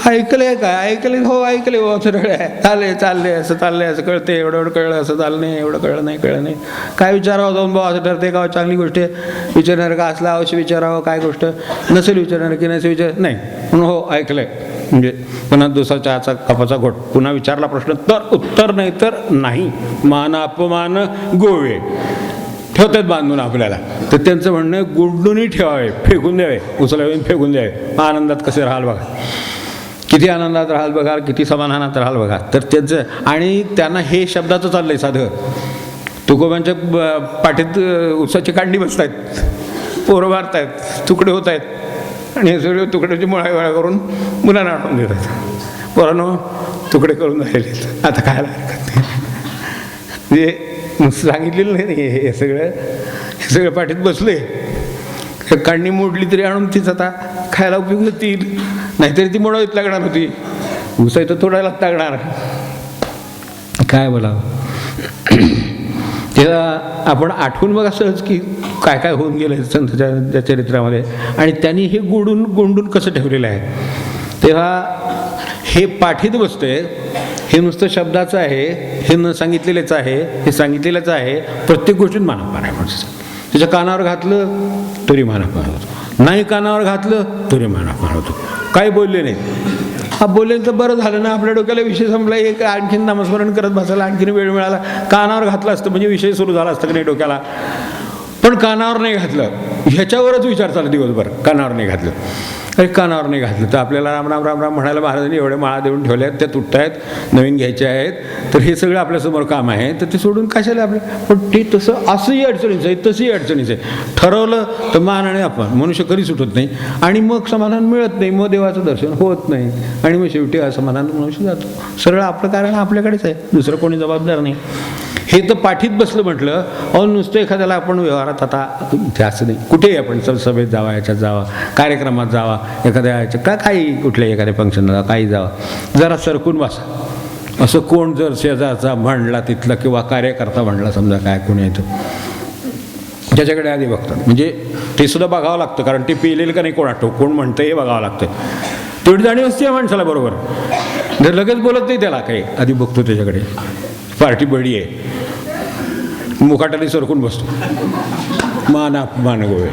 ऐकलंय काय ऐकलंय? हो ऐकले हो सरळ आहे, चाललंय असं चाललंय, असं कळते, एवढं एवढं कळलं, असं चाललं नाही, एवढं कळलं नाही. काय विचारावं जाऊन भाऊ, असं ठरते का चांगली गोष्ट आहे, विचारणार का असलं अवश्य विचारावं, काय गोष्ट नसेल विचारणार की नसेल विचार नाही म्हणून हो ऐकलंय. म्हणजे पुन्हा दुसरा चहाचा कपाचा घोट, पुन्हा विचारला प्रश्न तर उत्तर, नाही तर नाही. मान अपमान गोवे ठेवतात बांधून आपल्याला. तर त्यांचं म्हणणं गुंडूनही ठेवावे, फेकून द्यावे, उचलावे फेकून द्यावे. आनंदात कसे राहाल बघा, किती आनंदात राहाल बघा, किती समाधानात राहाल बघा. तर त्यांचं आणि त्यांना हे शब्दाचं चाललंय साधं. तुकोबांच्या पाठीत उसाची कांडी बसतायत, पोरं मारतायत, तुकडे होत आहेत आणि हे सगळे तुकड्याची मुळा करून मुलांना आठवून देतात. पोरांनो तुकडे करून राहिले, आता खायला हरकत नाही. म्हणजे सांगितलेलं नाही हे सगळं पाठीत बसले. कांडी मोडली तरी आणून तीच आता खायला उपयोग येईल, नाहीतरी ती मोडावीच लागणार होती. उसाई तर तोडायलाच लागणार. काय बोलावं. तेव्हा आपण आठवून बघा सहज की काय काय होऊन गेलं संतांच्या चरित्रामध्ये, आणि त्यांनी हे गोंडून कसं ठेवलेलं आहे. तेव्हा हे पाठीत बसते, हे नुसतं शब्दाचं आहे, हे न सांगितलेलंच आहे, हे सांगितलेलंच आहे. प्रत्येक गोष्टीत मानवमान आहे माणसाचं. त्याच्या कानावर घातलं तरी मानवमान होतो, नाही कानावर घातलं तरी मानवमान होतो. काही बोलले नाही, हा बोलले तर बरं झालं ना, आपल्या डोक्याला विषय संपला, एक आणखीन नामस्मरण करत बसायला आणखीन वेळ मिळाला. कानावर घातलं असतं म्हणजे विषय सुरू झाला असतं की नाही डोक्याला. पण कानावर नाही घातलं, ह्याच्यावरच विचार चालला दिवसभर. कानावर नाही घातलं, अरे कानावर नाही घातलं तर आपल्याला राम राम राम राम म्हणायला महाराजांनी एवढे माळा देऊन ठेवल्या आहेत, त्या तुटत आहेत, नवीन घ्यायच्या आहेत. तर हे सगळं आपल्यासमोर काम आहे, तर ते सोडून कशाला आपलं. पण ते तसं असंही अडचणीचं आहे, तसंही अडचणीचं आहे. ठरवलं तर मान आणि अपमान मनुष्य कधी सुटत नाही, आणि मग समाधान मिळत नाही, मग देवाचं दर्शन होत नाही, आणि मग शेवटी असमाधान मनुष्य जातो. सरळ आपलं कारण आपल्याकडेच आहे, दुसरं कोणी जबाबदार नाही. हे तर पाठीत बसलं म्हटलं. अहो नुसतं एखाद्याला आपण व्यवहारात आता जास्त नाही, कुठेही आपण सभेत जावा, याच्यात जावा, कार्यक्रमात जावा, एखाद्या याच्या काही कुठल्याही एखाद्या फंक्शनला जावा, काही जावा, जरा सरकून बसा. असं कोण जर शेजारचा म्हणला तिथला किंवा कार्यकर्ता म्हणला समजा, काय कोणी येतं त्याच्याकडे आधी बघतात. म्हणजे ते सुद्धा बघावं लागतं, कारण ते पिलेलं का नाही कोण आठव, कोण म्हणतं हे बघावं लागतं. तेवढी जाणीव असते या माणसाला बरोबर. जर लगेच बोलत नाही त्याला काही, आधी बघतो त्याच्याकडे. पार्टी बडी आहे, मुखाटाने सरकून बसतो, मान गोवे,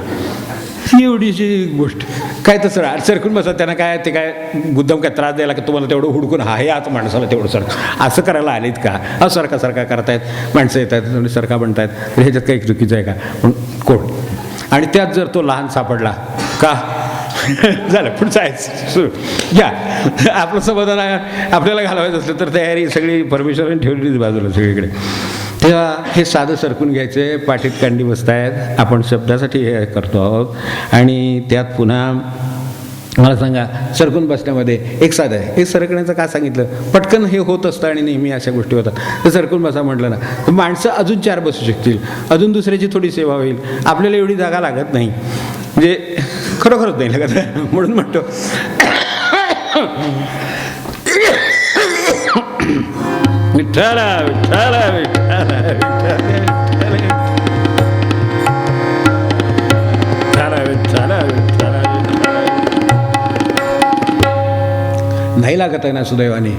एवढीशी गोष्ट. काय तसं सरकून बसत त्यांना काय ते काय मुद्दाम काय त्रास द्यायला की तुम्हाला तेवढं हुडकून हे आता माणसाला तेवढं सरक असं करायला आलेत का. सारखा करतायत माणसं, येतात सरका बनतायत, तर ह्याच्यात काही चुकीचं आहे का. पण कोण, आणि त्यात जर तो लहान सापडला का झालं पुढचं आहे घ्या. आपलं समाधान आपल्याला घालवायचं असलं तर तयारी सगळी परमेश्वरांनी ठेवलेलीच बाजूला सगळीकडे. तेव्हा हे साधं सरकून घ्यायचे, पाठीत कांडी बसतायत, आपण शब्दासाठी हे करतो आहोत. आणि त्यात पुन्हा मला सांगा, सरकून बसण्यामध्ये एक साधं आहे. हे सरकण्याचं का सांगितलं, पटकन हे होत असतं आणि नेहमी अशा गोष्टी होतात. तर सरकून बसा म्हटलं ना, तर माणसं अजून 4 बसू शकतील, अजून दुसऱ्याची थोडी सेवा होईल, आपल्याला एवढी जागा लागत नाही. म्हणजे खरोखरच नाही लागत, म्हणून म्हणतो विठ्ठल विठ्ठल विठ्ठल विठ्ठल विठ्ठल. नाही लागत आहे ना सुदैवाने,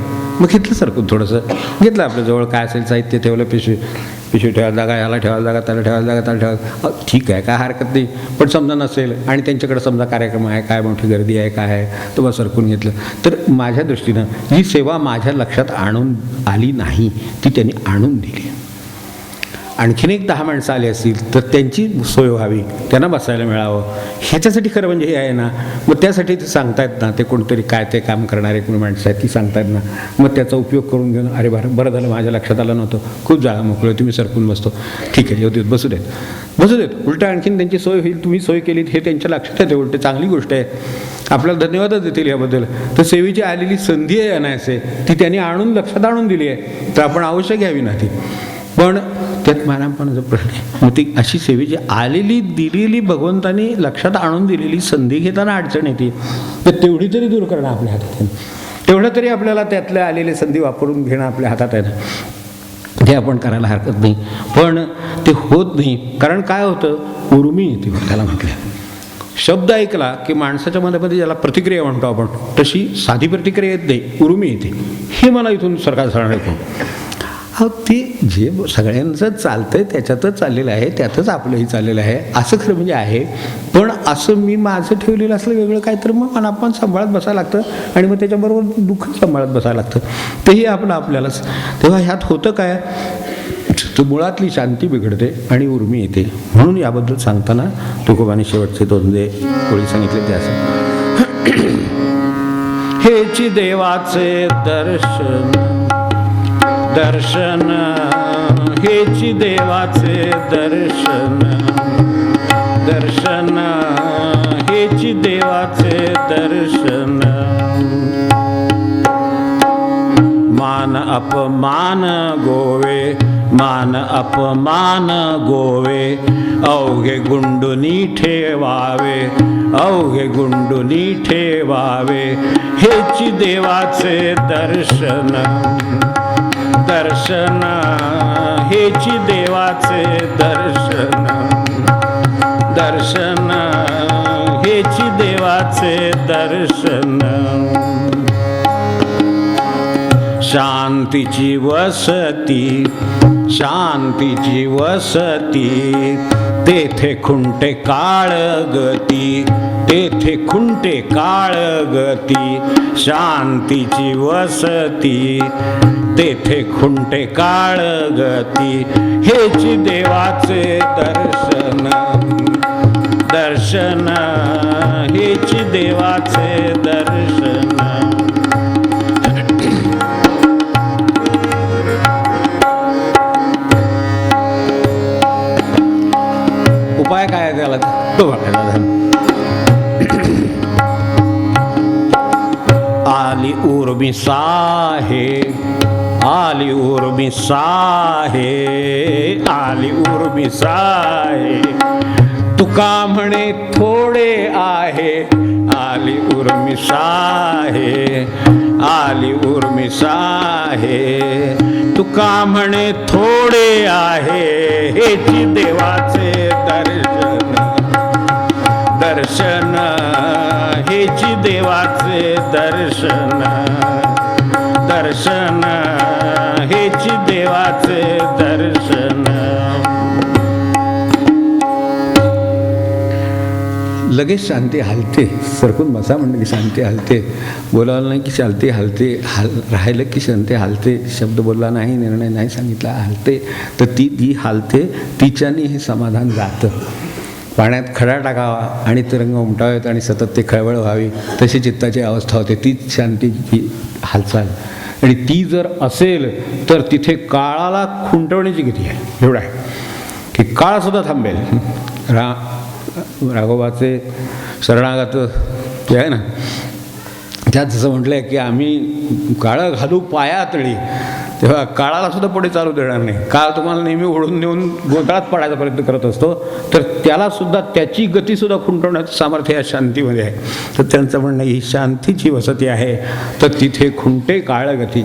मग घेतलं सरकून थोडंसं, घेतलं आपल्या जवळ काय असेल साहित्य ठेवलं, पिशवी ठेवायला जागा, ह्याला ठेवायला जागा, त्याला ठेवायला जागा, त्याला ठेवायला, ठीक आहे काय हरकत नाही. पण समजा नसेल आणि त्यांच्याकडे समजा कार्यक्रम आहे, काय मोठी गर्दी आहे, काय आहे, तर मग सरकून घेतलं. तर माझ्या दृष्टीनं ही सेवा माझ्या लक्षात आणून आली नाही, ती त्यांनी आणून दिली. आणखीन एक 10 माणसं आली असतील तर त्यांची सोय व्हावी, त्यांना बसायला मिळावं, ह्याच्यासाठी खरं म्हणजे हे आहे ना. मग त्यासाठी ते सांगतायत ना, ते कोणतरी काय ते काम करणारे कोणी माणसं आहेत ती सांगतायत ना, मग त्याचा उपयोग करून घेऊन अरे बरं झालं माझ्या लक्षात आलं नव्हतं, खूप जागा मोकळी, तुम्ही सरकून बसतो, ठीक आहे येऊ देत, बसू देत. उलटं आणखीन त्यांची सोय होईल, तुम्ही सोय केलीत हे त्यांच्या लक्षात येते, उलटं चांगली गोष्ट आहे, आपल्याला धन्यवादच देतील याबद्दल. तर सेवेची आलेली संधी आहे अनायासे, ती त्यांनी आणून लक्षात आणून दिली आहे, तर आपण अवश्य घ्यावी ना ती. पण त्यात मानापणाचा प्रश्न आहे. मग ती अशी सेवेची आलेली दिलेली भगवंतानी लक्षात आणून दिलेली संधी घेताना अडचण येते, तर तेवढी तरी दूर करणं आपल्या हातात आहे, तेवढं तरी आपल्याला त्यातल्या आलेली संधी वापरून घेणं आपल्या हातात आहे ना. ते आपण करायला हरकत नाही, पण ते होत नाही. कारण काय होतं, उर्मी येते त्याला म्हटलं. शब्द ऐकला की माणसाच्या मनामध्ये ज्याला प्रतिक्रिया म्हणतो आपण, तशी साधी प्रतिक्रिया येत नाही, उर्मी येते. हे मला इथून सरकार सांगणार ऐकून, अहो ते जे सगळ्यांचं चालतंय त्याच्यातच चाललेलं आहे, त्यातच आपलंही चाललेलं आहे असं खरं म्हणजे आहे. पण असं मी माझं ठेवलेलं असलं वेगळं काय, तर मग मला आपण सांभाळत बसायला लागतं आणि मग त्याच्याबरोबर दुःख सांभाळत बसायला लागतं. तेही आपलं आपल्यालाच. तेव्हा ह्यात होतं काय, तर मुळातली शांती बिघडते आणि उर्मी येते. म्हणून याबद्दल सांगताना तुकोबाने शेवटचे 2 ओळी सांगितले ते असं, हेची देवाचे दर्शन दर्शन, हेची देवाचे दर्शन दर्शन, हेची देवाचे दर्शन. मान अपमान गोवे, मान अपमान गोवे, अवघे गुंडुनी ठेवावे, अवघे गुंडुनी ठेवावे. हेची देवाचे दर्शन दर्शन, हेची देवाचे दर्शन दर्शन, हेची देवाचे दर्शन. शांतीची वसती, शांतीची वसती, तेथे खुंटे काळगती, तेथे खुंटे काळगती. शांतीची वसती, तेथे खुंटे काळगती. हेची देवाचे दर्शन दर्शन, हेची देवाचे दर्शन. उपाय काय आहे त्याला, तो बघायला. आली उर्मी साहे, आली उर्मी साहे, आली उर्मी साहे. तुका म्हणे थोडे आहे, आली उर्मी साहे, आली उर्मी साहे. तुका म्हणे थोडे आहे, हेची देवाचे दर्शन दर्शन, हेची देवाचे दर्शन दर्शन, हेची देवाचे दर्शन. लगेच शांती हलते. सरकून बसा म्हणलं की शांती हलते. बोलावलं नाही की शांती हलते. राहिलं की शांती हलते. शब्द बोलला नाही, निर्णय नाही सांगितला, हलते. तर ती हलते, तिच्याने हे समाधान जातं. पाण्यात खडा टाकावा आणि तरंग उमटावेत आणि सतत ते खळबळ व्हावी, तशी चित्ताची अवस्था होते. तीच शांतीची हालचाल. आणि ती जर असेल तर तिथे काळाला खुंटवण्याची गती आहे. एवढं आहे की काळसुद्धा थांबेल. राघोबाचे शरणागत जे आहे ना, त्यात जसं म्हटलं आहे की आम्ही काळं घालू पायातळी, तेव्हा काळाला सुद्धा पुढे चालू देणार नाही. काळ तुम्हाला नेहमी ओढून नेऊन गोंधळात पडायचा प्रयत्न करत असतो, तर त्याला सुद्धा त्याची गतीसुद्धा खुंटवण्याचं सामर्थ्य या शांतीमध्ये आहे. तर त्यांचं म्हणणं ही शांतीची वसती आहे, तर तिथे खुंटे काळ गती.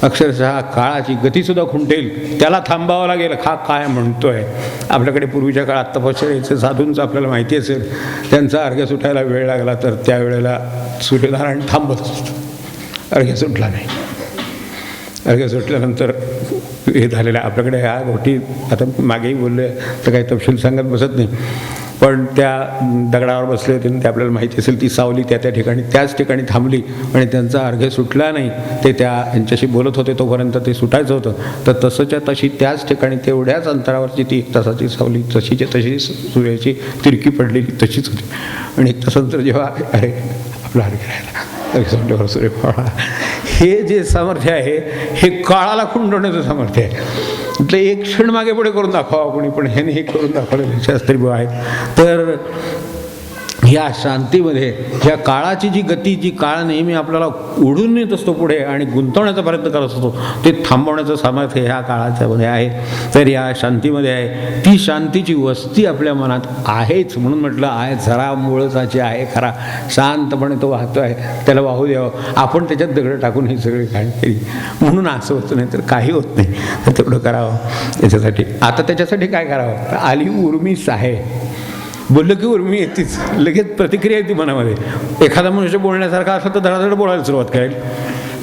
अक्षरशः काळाची गतीसुद्धा खुंटेल, त्याला थांबावं लागेल. हा काय म्हणतोय. आपल्याकडे पूर्वीच्या काळात तपश्चर्येचे साधूंचं आपल्याला माहिती असेल, त्यांचा अर्घ्य सुटायला वेळ लागला तर त्यावेळेला सूर्यनारायण थांबत असतो. अर्घ्य सुटला नाही. अर्घ्य सुटल्यानंतर हे झालेलं आपल्याकडे ह्या गोष्टी आता मागेही बोलले तर काही तपशील सांगत बसत नाही, पण त्या दगडावर बसले होते ते आपल्याला माहिती असेल. ती सावली त्या ठिकाणी त्याच ठिकाणी थांबली आणि त्यांचा अर्घ्य सुटला नाही. ते त्या यांच्याशी बोलत होते तोपर्यंत ते सुटायचं होतं. तर तसंच्या तशी त्याच ठिकाणी तेवढ्याच अंतरावरची ती 1 तासाची सावली तशीच्या तशी सूर्याची तिरकी पडलेली तशीच होती. आणि 1 तासानंतर जेव्हा अरे आपला अर्घ्य राहिला, अर्घ्य सूर्य पडला. हे जे सामर्थ्य आहे हे काळाला खुंटवण्याचं सामर्थ्य आहे. म्हटलं एक क्षण मागे पुढे करून दाखवा कोणी, पण ह्याने हे करून दाखवलेले शास्त्री आहेत. तर ह्या शांतीमध्ये ह्या काळाची जी गती, जी काळ नेहमी आपल्याला ओढून नेत असतो पुढे आणि गुंतवण्याचा प्रयत्न करत असतो, ते थांबवण्याचं सामर्थ्य ह्या काळाच्यामध्ये आहे. तर या शांतीमध्ये आहे. ती शांतीची वस्ती आपल्या मनात आहेच, म्हणून म्हटलं आहे झरा मूळचाची आहे खरा, शांतपणे तो वाहतो आहे, त्याला वाहू द्यावं. आपण त्याच्यात दगड टाकून हे सगळे काय केली म्हणून असं होतं, नाही तर काही होत नाही. तर तेवढं करावं त्याच्यासाठी. आता त्याच्यासाठी काय करावं? आली उर्मीच आहे, बोललं की उर्मी येतेच, लगेच प्रतिक्रिया येते मनामध्ये. एखादा मनुष्य बोलण्यासारखा असला तर धडाधड बोलायला सुरुवात करेल.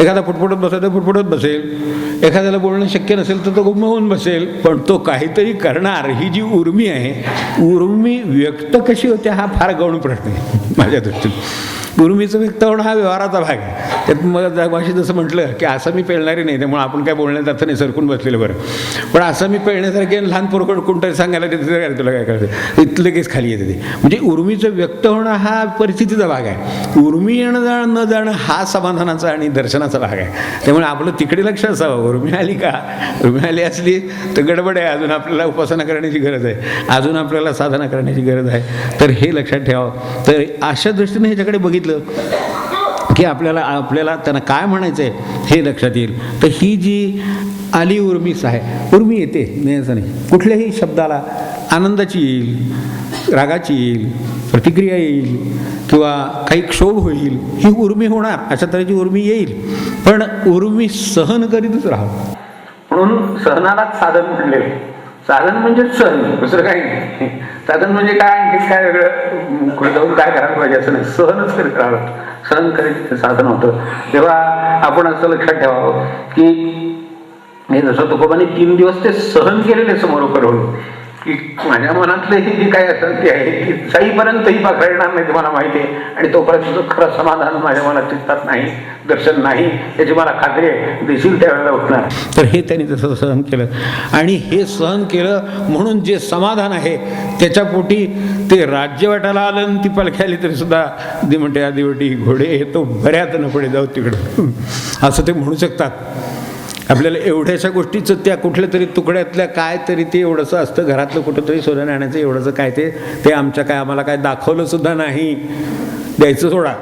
एखादा फुटफुटत बसेल तर फुटफुटत बसेल. एखाद्याला बोलणं शक्य नसेल तर तो गुम्म होऊन बसेल, पण तो काहीतरी करणार. ही जी उर्मी आहे, उर्मी व्यक्त कशी होते हा फार गौण प्रश्न आहे माझ्या दृष्टीने. उर्मीचं व्यक्त होणं हा व्यवहाराचा भाग आहे. त्यात मग भाषेत जसं म्हटलं की असं मी पेळणारी नाही, त्यामुळे आपण काय बोलण्यात अर्थ नाही, सरकून बसलेलं बरं. पण असं मी पेळण्यासारखे लहान पोरकड कोणतरी सांगायला ते तुला काय करायचं, इथं लगेच खाली येते ते. म्हणजे उर्मीचं व्यक्त होणं हा परिस्थितीचा भाग आहे. उर्मी येणं जाणं न जाणं हा समाधानाचा आणि दर्शनाचा भाग आहे. त्यामुळे आपलं तिकडे लक्ष असावं. उर्मी आली का, उर्मी आली असली तर गडबड आहे, अजून आपल्याला उपासना करण्याची गरज आहे, अजून आपल्याला साधना करण्याची गरज आहे. तर हे लक्षात ठेवावं. तर अशा दृष्टीने ह्याच्याकडे बघितलं की आपल्याला त्यांना काय म्हणायचं आहे हे लक्षात येईल. तर ही जी आली उर्मीच आहे. उर्मी येते नाही असं नाही, कुठल्याही शब्दाला आनंदाची येईल, रागाची येईल, प्रतिक्रिया येईल किंवा काही क्षोभ होईल, ही उर्मी होणार. अशा तऱ्हेची उर्मी येईल, पण उर्मी सहन करीतच राहावं. म्हणून सहनालाच साधन म्हणलेलं. साधन म्हणजे सहन, दुसरं काही नाही. साधन म्हणजे काय, आणखी काय वेगळं कुठे जाऊन काय करायला पाहिजे असं नाही, सहनच करीत राहावं. सहन करीत साधन होतं. तेव्हा आपण असं लक्षात ठेवावं की हे जसं तुकोबाने 3 दिवस ते सहन केलेले समोर होऊन, की माझ्या मनातले ही जी काही अशांती आहे ती जाईपर्यंत ही पाखडणार नाही, तुम्हाला माहिती आहे. आणि तोपर्यंत खरं समाधान माझ्या मनात चित्तात नाही, दर्शन नाही, याची मला खात्री आहे, देशील त्यावेळेला उठणार. तर हे त्यांनी तसं सहन केलं. आणि हे सहन केलं म्हणून जे समाधान आहे त्याच्या पोटी ते राज्य वाटायला आलं आणि ती पालखी आली तरी सुद्धा दी म्हणते आदिवटी घोडे हे तो बऱ्यात न पडे जाऊ तिकडं, असं ते म्हणू शकतात. आपल्याला एवढ्याशा गोष्टीचं त्या कुठल्या तरी तुकड्यातल्या काय तरी ते एवढंसं असतं, घरातलं कुठंतरी सोनं आणायचं एवढंचं काय ते आमच्या आम्हाला काय दाखवलं सुद्धा नाही, द्यायचं सोडा,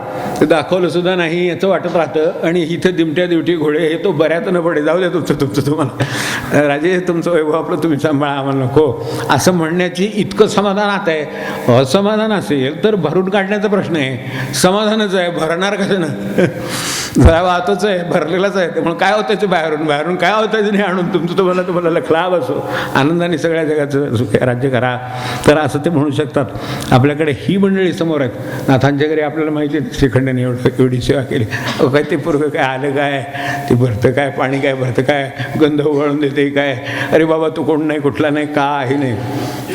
ते दाखवलं सुद्धा नाही याचं वाटत राहतं. आणि इथं दिमट्या दिवटी घोडे हे तो बऱ्यात न पडे जाऊ द्या तुमचं तुम्हाला, राजे तुमचं वैभव आपलं तुम्ही सांभाळा, आम्हाला नको, असं म्हणण्याची इतकं समाधानात आहे. असमाधान असेल तर भरून काढण्याचा प्रश्न आहे, समाधानच आहे, भरणार कसं ना, जरा वाहतोच आहे, भरलेलाच आहे. त्यामुळे काय होतं ते बाहेरून काय होतं नाही आणून तुमचं तुम्हाला लखलाभ असो, आनंदाने सगळ्या जगाचं सुख राज्य करा. तर असं ते म्हणू शकतात. आपल्याकडे ही मंडळी समोर आहेत. नाथांच्या घरी आपल्याला माहिती आहे श्रीखंडाने एवढी सेवा केली. काय ते पोरगं काय आलं काय, ते भरतं काय, पाणी काय भरतं काय, गंध उघळून देते काय, अरे बाबा तू कोण नाही, कुठला नाही, काही नाही,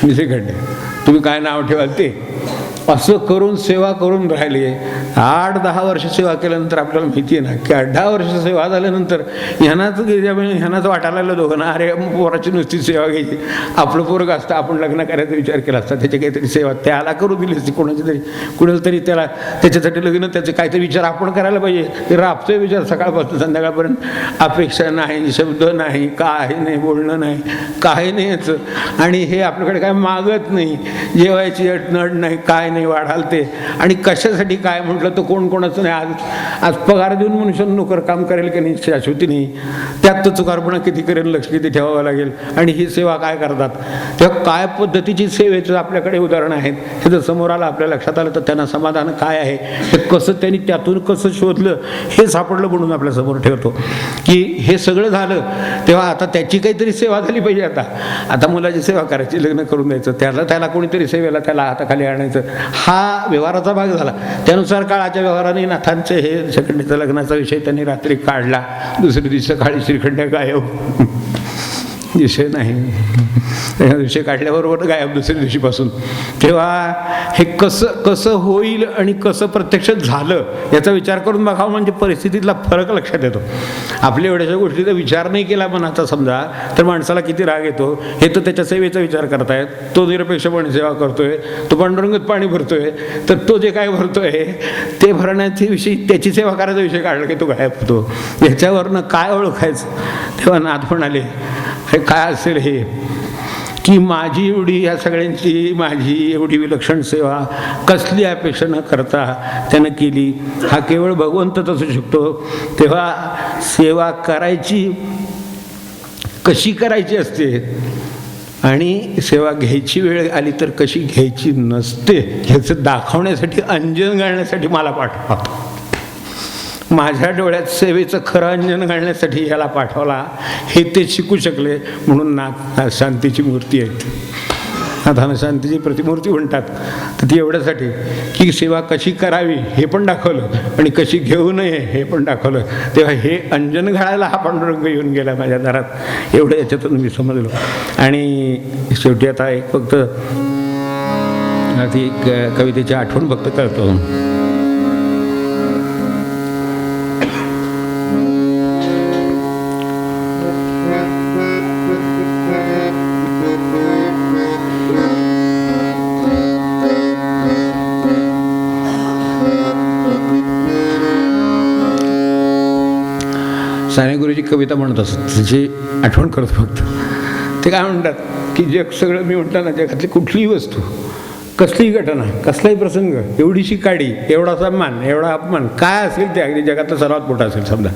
मी श्रीखंड, तुम्ही काय नाव ठेवाल ते, असं करून सेवा करून राहिली. 8-10 वर्ष सेवा केल्यानंतर आपल्याला माहिती आहे ना की 8-10 वर्ष सेवा झाल्यानंतर ह्यानाच वाटायला लागलं दोघं ना, अरे पोराची नुसती सेवा घ्यायची, आपलं पोरग असतं, आपण लग्न करायचा विचार केला असता, त्याची काहीतरी सेवा त्याला करू दिली असती, कुणाला तरी त्याला त्याच्यासाठी लग्न, त्याचे काहीतरी विचार आपण करायला पाहिजे. ते राबतोय विचार सकाळपासून संध्याकाळपर्यंत, अपेक्षा नाही, शब्द नाही, काही नाही, बोलणं नाही, काही नाही याचं. आणि हे आपल्याकडे काय मागत नाही, जेवायची अडनड नाही, काय नाही, वाढाल ते. आणि कशासाठी काय म्हटलं तर कोणाचं नाही. आज पगार देऊन मनुष्य नोकर काम करेल की नाही, शाश्वती नाही. त्यात तर चुकारपणा किती करेल, लक्ष किती ठेवावं लागेल. आणि ही सेवा काय करतात, तेव्हा काय पद्धतीची सेवेचं आपल्याकडे उदाहरण आहेत, हे जर समोर आलं, आपल्या लक्षात आलं, तर त्यांना समाधान काय आहे, हे कसं त्यांनी त्यातून कसं शोधलं हे सापडलं म्हणून आपल्यासमोर ठेवतो. की हे सगळं झालं तेव्हा आता त्याची काहीतरी सेवा झाली पाहिजे. आता मुलाची सेवा करायची, लग्न करून द्यायचं, त्याला कोणीतरी सेवेला त्याला हाताखाली आणायचं, हा व्यवहाराचा भाग झाला. त्यानुसार काळाच्या व्यवहाराने नाथांचे हे श्रीखंडीचा लग्नाचा विषय त्यांनी रात्री काढला. दुसऱ्या दिवशी सकाळी श्रीखंड गायब, विषय नाही, विषय काढल्याबरोबर गायब दुसऱ्या दिवशीपासून. तेव्हा हे कसं होईल आणि कसं प्रत्यक्ष झालं याचा विचार करून बघावं, म्हणजे परिस्थितीतला फरक लक्षात येतो. आपल्या एवढ्याशा गोष्टीचा विचार नाही केला मनाचा समजा तर माणसाला किती राग येतो. हे तर त्याच्या सेवेचा विचार करतायत, तो निरपेक्षपणे सेवा करतोय, तो पांडुरंगात पाणी भरतोय, तर तो जे काय भरतोय ते भरण्याच्या विषयी त्याची सेवा करायचा विषय काढला की तो गायब होतो. याच्यावरनं काय ओळखायचं. तेव्हा नाथ म्हणाले हे काय असेल, हे की माझी एवढी या सगळ्यांची माझी एवढी विलक्षण सेवा कसली अपेक्षा न करता त्यानं केली, हा केवळ भगवंतच असू शकतो. तेव्हा सेवा करायची कशी करायची असते आणि सेवा घ्यायची वेळ आली तर कशी घ्यायची नसते ह्याचं दाखवण्यासाठी, अंजन घालण्यासाठी मला पाठवा. माझ्या डोळ्यात सेवेचं खरं अंजन घालण्यासाठी ह्याला पाठवला, हे ते शिकू शकले म्हणून नाथ शांतीची मूर्ती आहे. नाथानं शांतीची प्रतिमूर्ती म्हणतात. तर ती एवढ्यासाठी की सेवा कशी करावी हे पण दाखवलं आणि कशी घेऊ नये हे पण दाखवलं. तेव्हा हे अंजन घालायला हा पांडुरंग येऊन गेला माझ्या दारात, एवढं याच्यातून मी समजलो. आणि शेवटी आता एक फक्त ती कवितेची आठवण फक्त करतो. साने गुरुजी कविता म्हणत असत, त्याची आठवण करतो फक्त. ते काय म्हणतात की जग सगळं मी म्हणतो ना, जगातली कुठलीही वस्तू, कसलीही घटना, कसलाही प्रसंग, एवढीशी काडी, एवढा सन्मान, एवढा अपमान, काय असेल ते अगदी जगातलं सर्वात मोठा असेल समजा,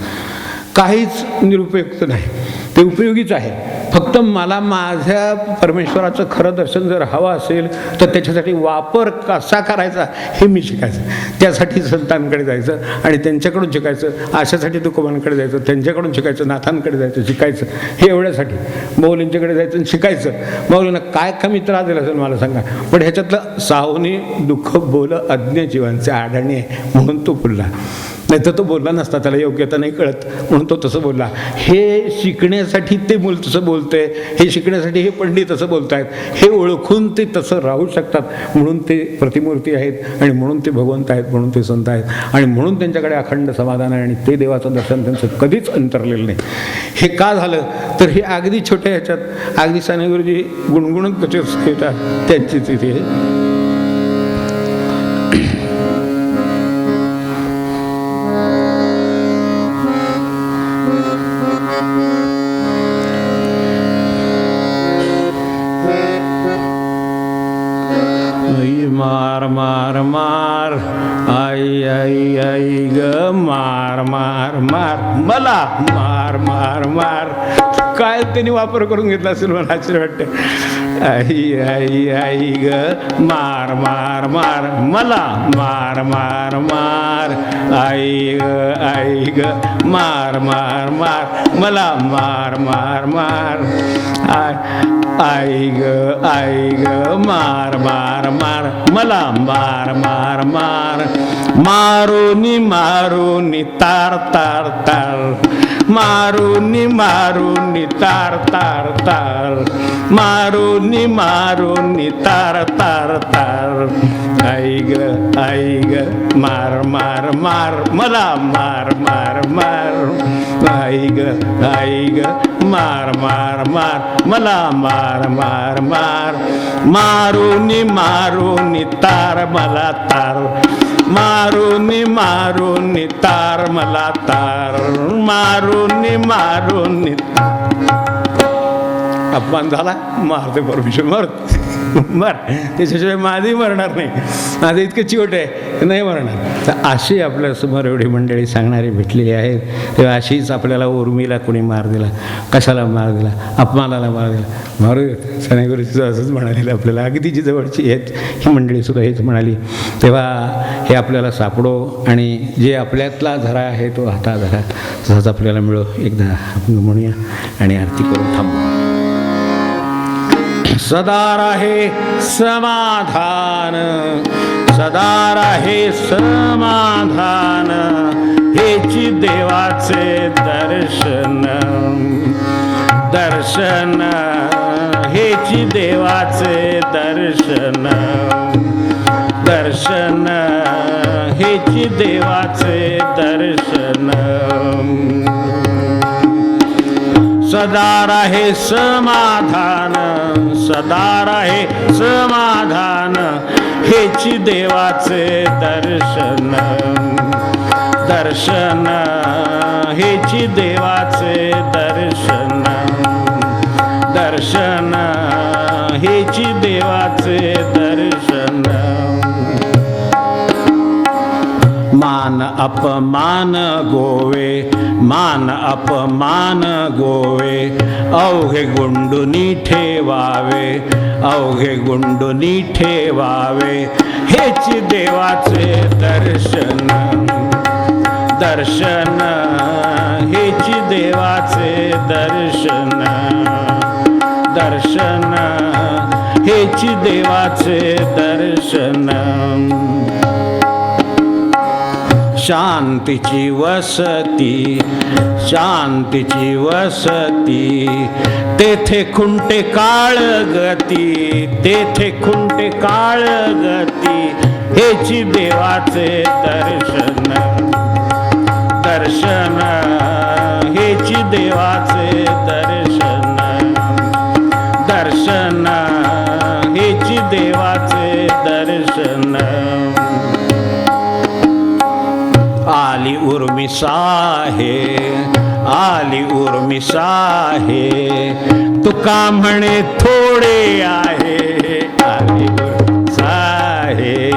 काहीच निरुपयुक्त नाही, ते उपयोगीच आहे. फक्त मला माझ्या परमेश्वराचं खरं दर्शन जर हवं असेल तर त्याच्यासाठी वापर कसा करायचा हे मी शिकायचं. त्यासाठी संतांकडे जायचं आणि त्यांच्याकडून शिकायचं, अशासाठी तुकोबांकडे जायचं, त्यांच्याकडून शिकायचं, नाथांकडे जायचं, शिकायचं. हे एवढ्यासाठी मौलींच्याकडे जायचं आणि शिकायचं. मौलींना काय कमी त्रास दिला असेल मला सांगा, पण ह्याच्यातलं सावनी दुःख बोल अज्ञ जीवांचे आढळणे म्हणून तो बोलला. नाही तर तो बोलला नसता, त्याला योग्यता नाही कळत म्हणून तो तसं बोलला. हे शिकण्यासाठी ते मूल तसं बोलतंय, हे शिकण्यासाठी हे पंडित तसं बोलतायत, हे ओळखून ते तसं राहू शकतात म्हणून ते प्रतिमूर्ती आहेत आणि म्हणून ते भगवंत आहेत, म्हणून ते संत आहेत आणि म्हणून त्यांच्याकडे अखंड समाधान आहे आणि ते देवाचं दर्शन त्यांचं कधीच अंतरलेलं नाही. हे का झालं तर हे अगदी छोट्या ह्याच्यात अगदी साने गुरुजी गुणगुणत कसे घेतात त्यांचीच इथे मार मार मार आई आई आई ग मार मार मार मला मार मार मार. काय त्यांनी वापर करून घेतला असेल मला आश्चर्य वाटतं. आई आई आई ग मार मार मार मला मार मार मार आई ग मार मार मार मला मार मार मार आई ग मार मार मार मला मार मार मार मारुनी मारुनी तार तार तार मारुनी मारुनी तार तार तार मारुनी मारुनी तार तार तार आई ग मार मार मार मला मार मार मार आई ग मार मार मार मला मार मार मार मारुनी मारुनी तार मला तार मारुनी मारुनी तार मला तार मारुनी मारुनी. अपमान झाला मारते परमेश्वर मर मर, त्याच्याशिवाय माझी मरणार नाही, माझं इतकं चिवट आहे नाही मरणार. तर अशी आपल्यासमोर एवढी मंडळी सांगणारी भेटलेली आहेत. तेव्हा अशीच आपल्याला उर्मीला कोणी मार दिला, कशाला मार दिला, अपमानाला मार दिला, मारू साने गुरुजीचं असंच म्हणालेलं आपल्याला, अगदी जी जवळची आहेत ही मंडळीसुद्धा हेच म्हणाली. तेव्हा हे आपल्याला सापडो आणि जे आपल्यातला झरा आहे तो हाता झरा तसाच आपल्याला मिळो. एकदा आपण म्हणूया आणि आरती करून थांबू. सदा राहे समाधान, सदा राहे समाधान, हेची देवाचे दर्शन, दर्शन हेची देवाचे दर्शन, दर्शन हेची देवाचे दर्शन. सदा राहे समाधान, सदा राहे समाधान, हेची देवाचे दर्शन, दर्शन हेची देवाचे दर्शन, दर्शन हेची देवाचे दर्शन. मान अपमान गोवे, मान अपमान गोवे, अवघे गुंडुनी ठेवावे, अवघे गुंडुनी ठेवावे, हेची देवाचे दर्शन. दर्शन हेची देवाचे दर्शन. दर्शन हेची देवाचे दर्शन. शांतीची वसती, शांतीची वसती, तेथे खुंटे काळगती, तेथे खुंटे काळगती, हेची देवाचे दर्शन. दर्शन हेची देवाचे दर्शन. दर्शन हेची देवाचे दर्शन. आली उर्मी साहे, आली उर्मी साहे, तुका म्हणे थोडे आहे. आली उर्मी साहे,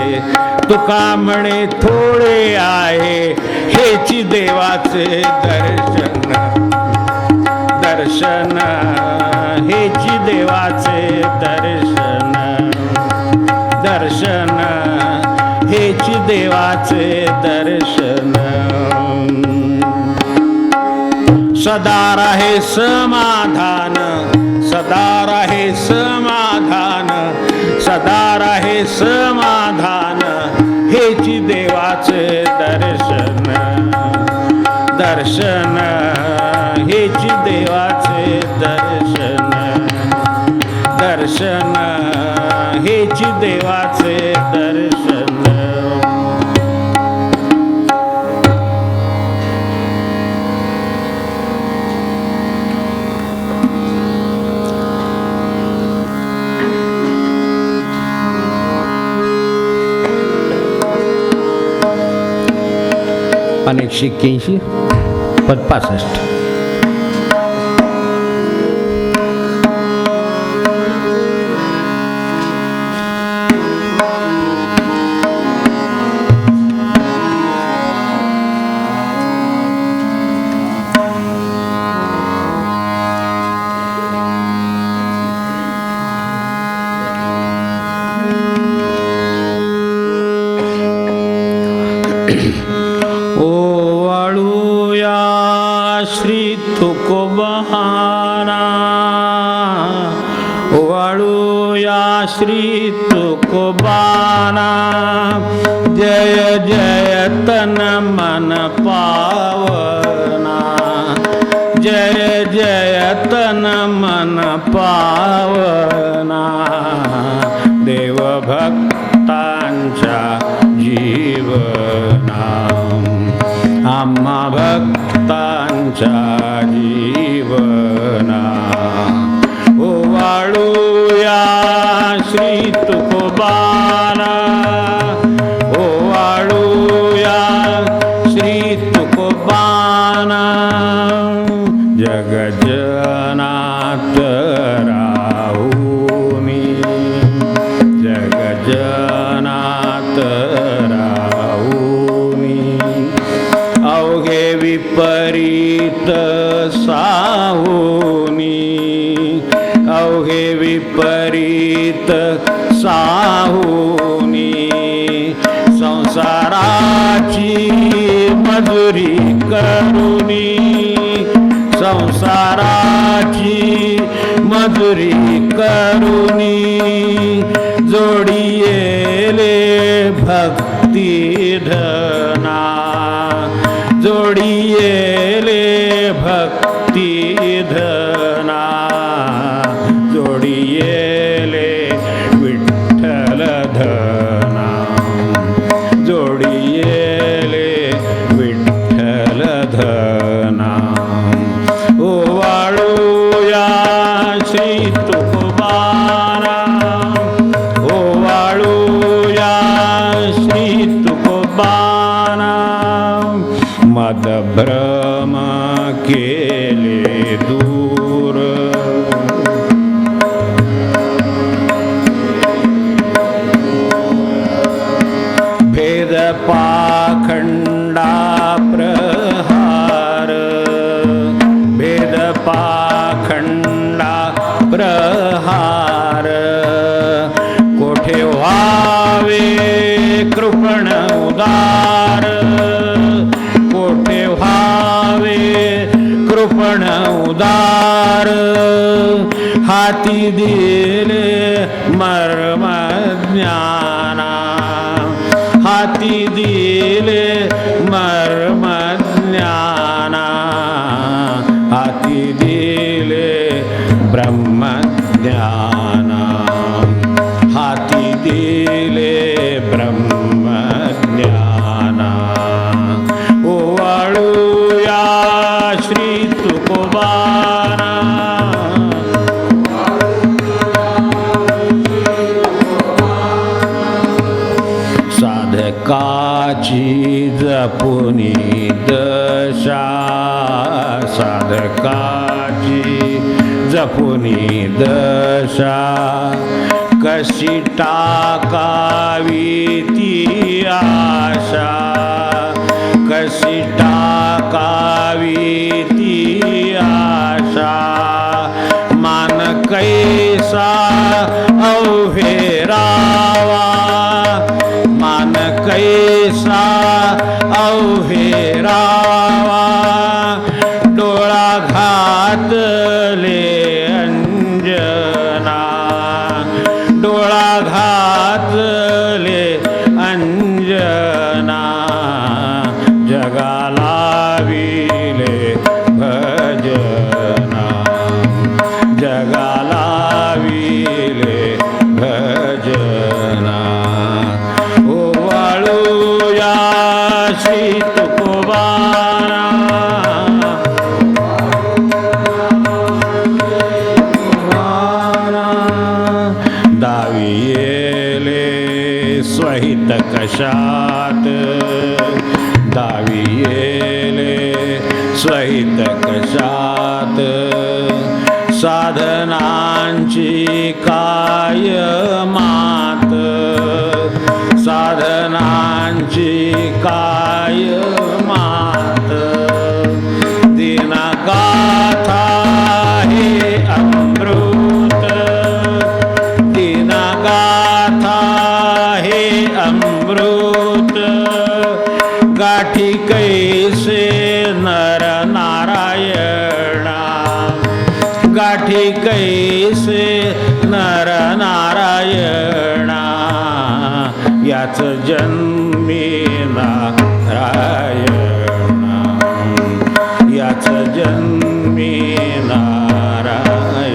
तुका म्हणे थोडे आहे, हेची देवाचे दर्शन. दर्शन हेची देवाचे दर्शन. दर्शन हेची देवाचे दर्शन. सदा राहे समाधान, सदा राहे समाधान, सदा राहे समाधान, हेची देवाचे दर्शन. दर्शन हेची देवाचे दर्शन. दर्शन हेची देवाचे दर्शन. पान 181 पद 65. ओवाळूया श्री तुकोबाना, ओवाळूया श्री तुकोबाना, जय जय तन मन पावना, जय जय तन मन पावना, देव भक्तांच्या जीवना, आम्हा भक्तांच्या जीवना. ओवाळूया श्री तुकोबाना, ओवाळूया श्री तुकोबाना, जगजनात राहुनी, जगजनात राहुनी, अवघे विपरीत साहुनी, अवघे विपरीत साहुनी, संसाराची मजुरी करुनी, संसाराची मजुरी करुनी, जोडियेले भक्ती धना, जोडियेले भक्ती धना, जोडियेले विठ्ठल धना, जोडियेले विठ्ठल धना. ओवाळूया श्री तुकोबाना, ओवाळूया श्री तुकोबाना, मदभ्रम केले दूर, पण उदार हाती दिले मर्म ज्ञाना हाती दिले मर्म ज्ञाना हाती दिले ब्रह्म ज्ञाना हाती दिले ब्रह्म ज्ञाना ओवाळूया श्री तुकोबारा साधकाची जपुनी दशा साधकाची जपुनी दशा कशी टाकावी ती आशा कशी टाकावी ती आशा मान कैसा अवहेरावा मान कैसा अवहेरावा डोळा घातले अंजना डोळा घातले अंजना जगाला विले भजना जगाला विले भजना ओवाळूया श्री तुकोबारा दावियेले स्वहित कशात दावियेले स्वहित कशात साधनांची काय मात साधनांची काय मात दिनगाथा हे अमृत दिनगाथा हे अमृत गाठी कैसे नर नारायणा गाठी कैसे नर नारायणा याच जन्मी नारायणा याच जन्मी नारायणा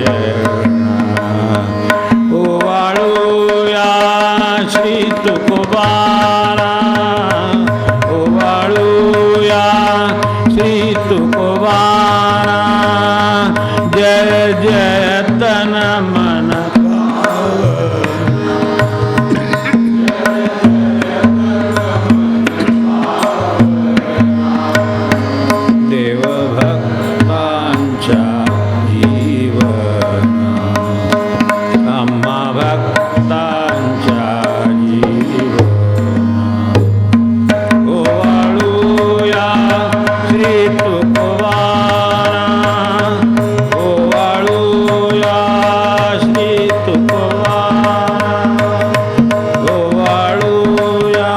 ओवाळूया श्री तुकोबारा ओवाळूया श्री तुकोबारा जय जय तन मन देवभक्तांच्या जीवना आम्हा भक्तांच्या जीवना ओवाळूया श्री तुकोबारा ओवाळूया श्री तुकोबारा ओवाळूया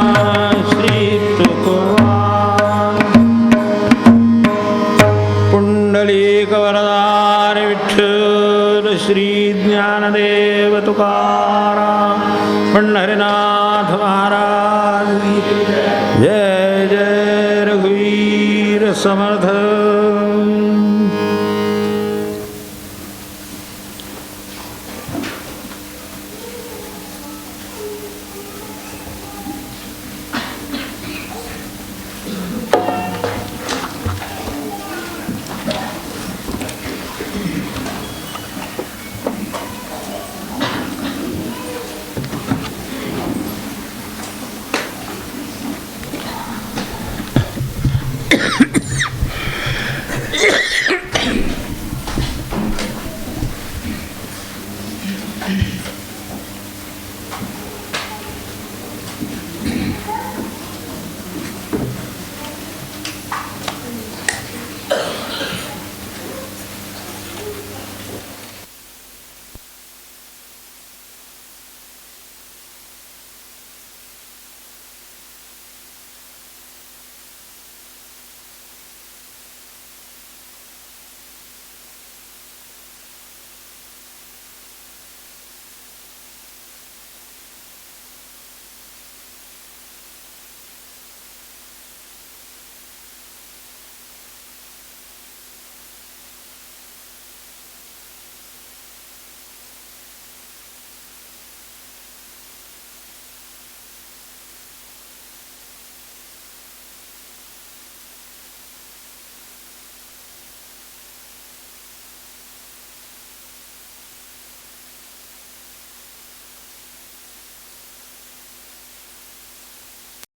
श्री तुकोबारा पुंडलीक वरदान विठ्ठल श्री ज्ञानदेव तुकाराम पंढरीनाथ महाराज जय जय रघुवीर समर्थ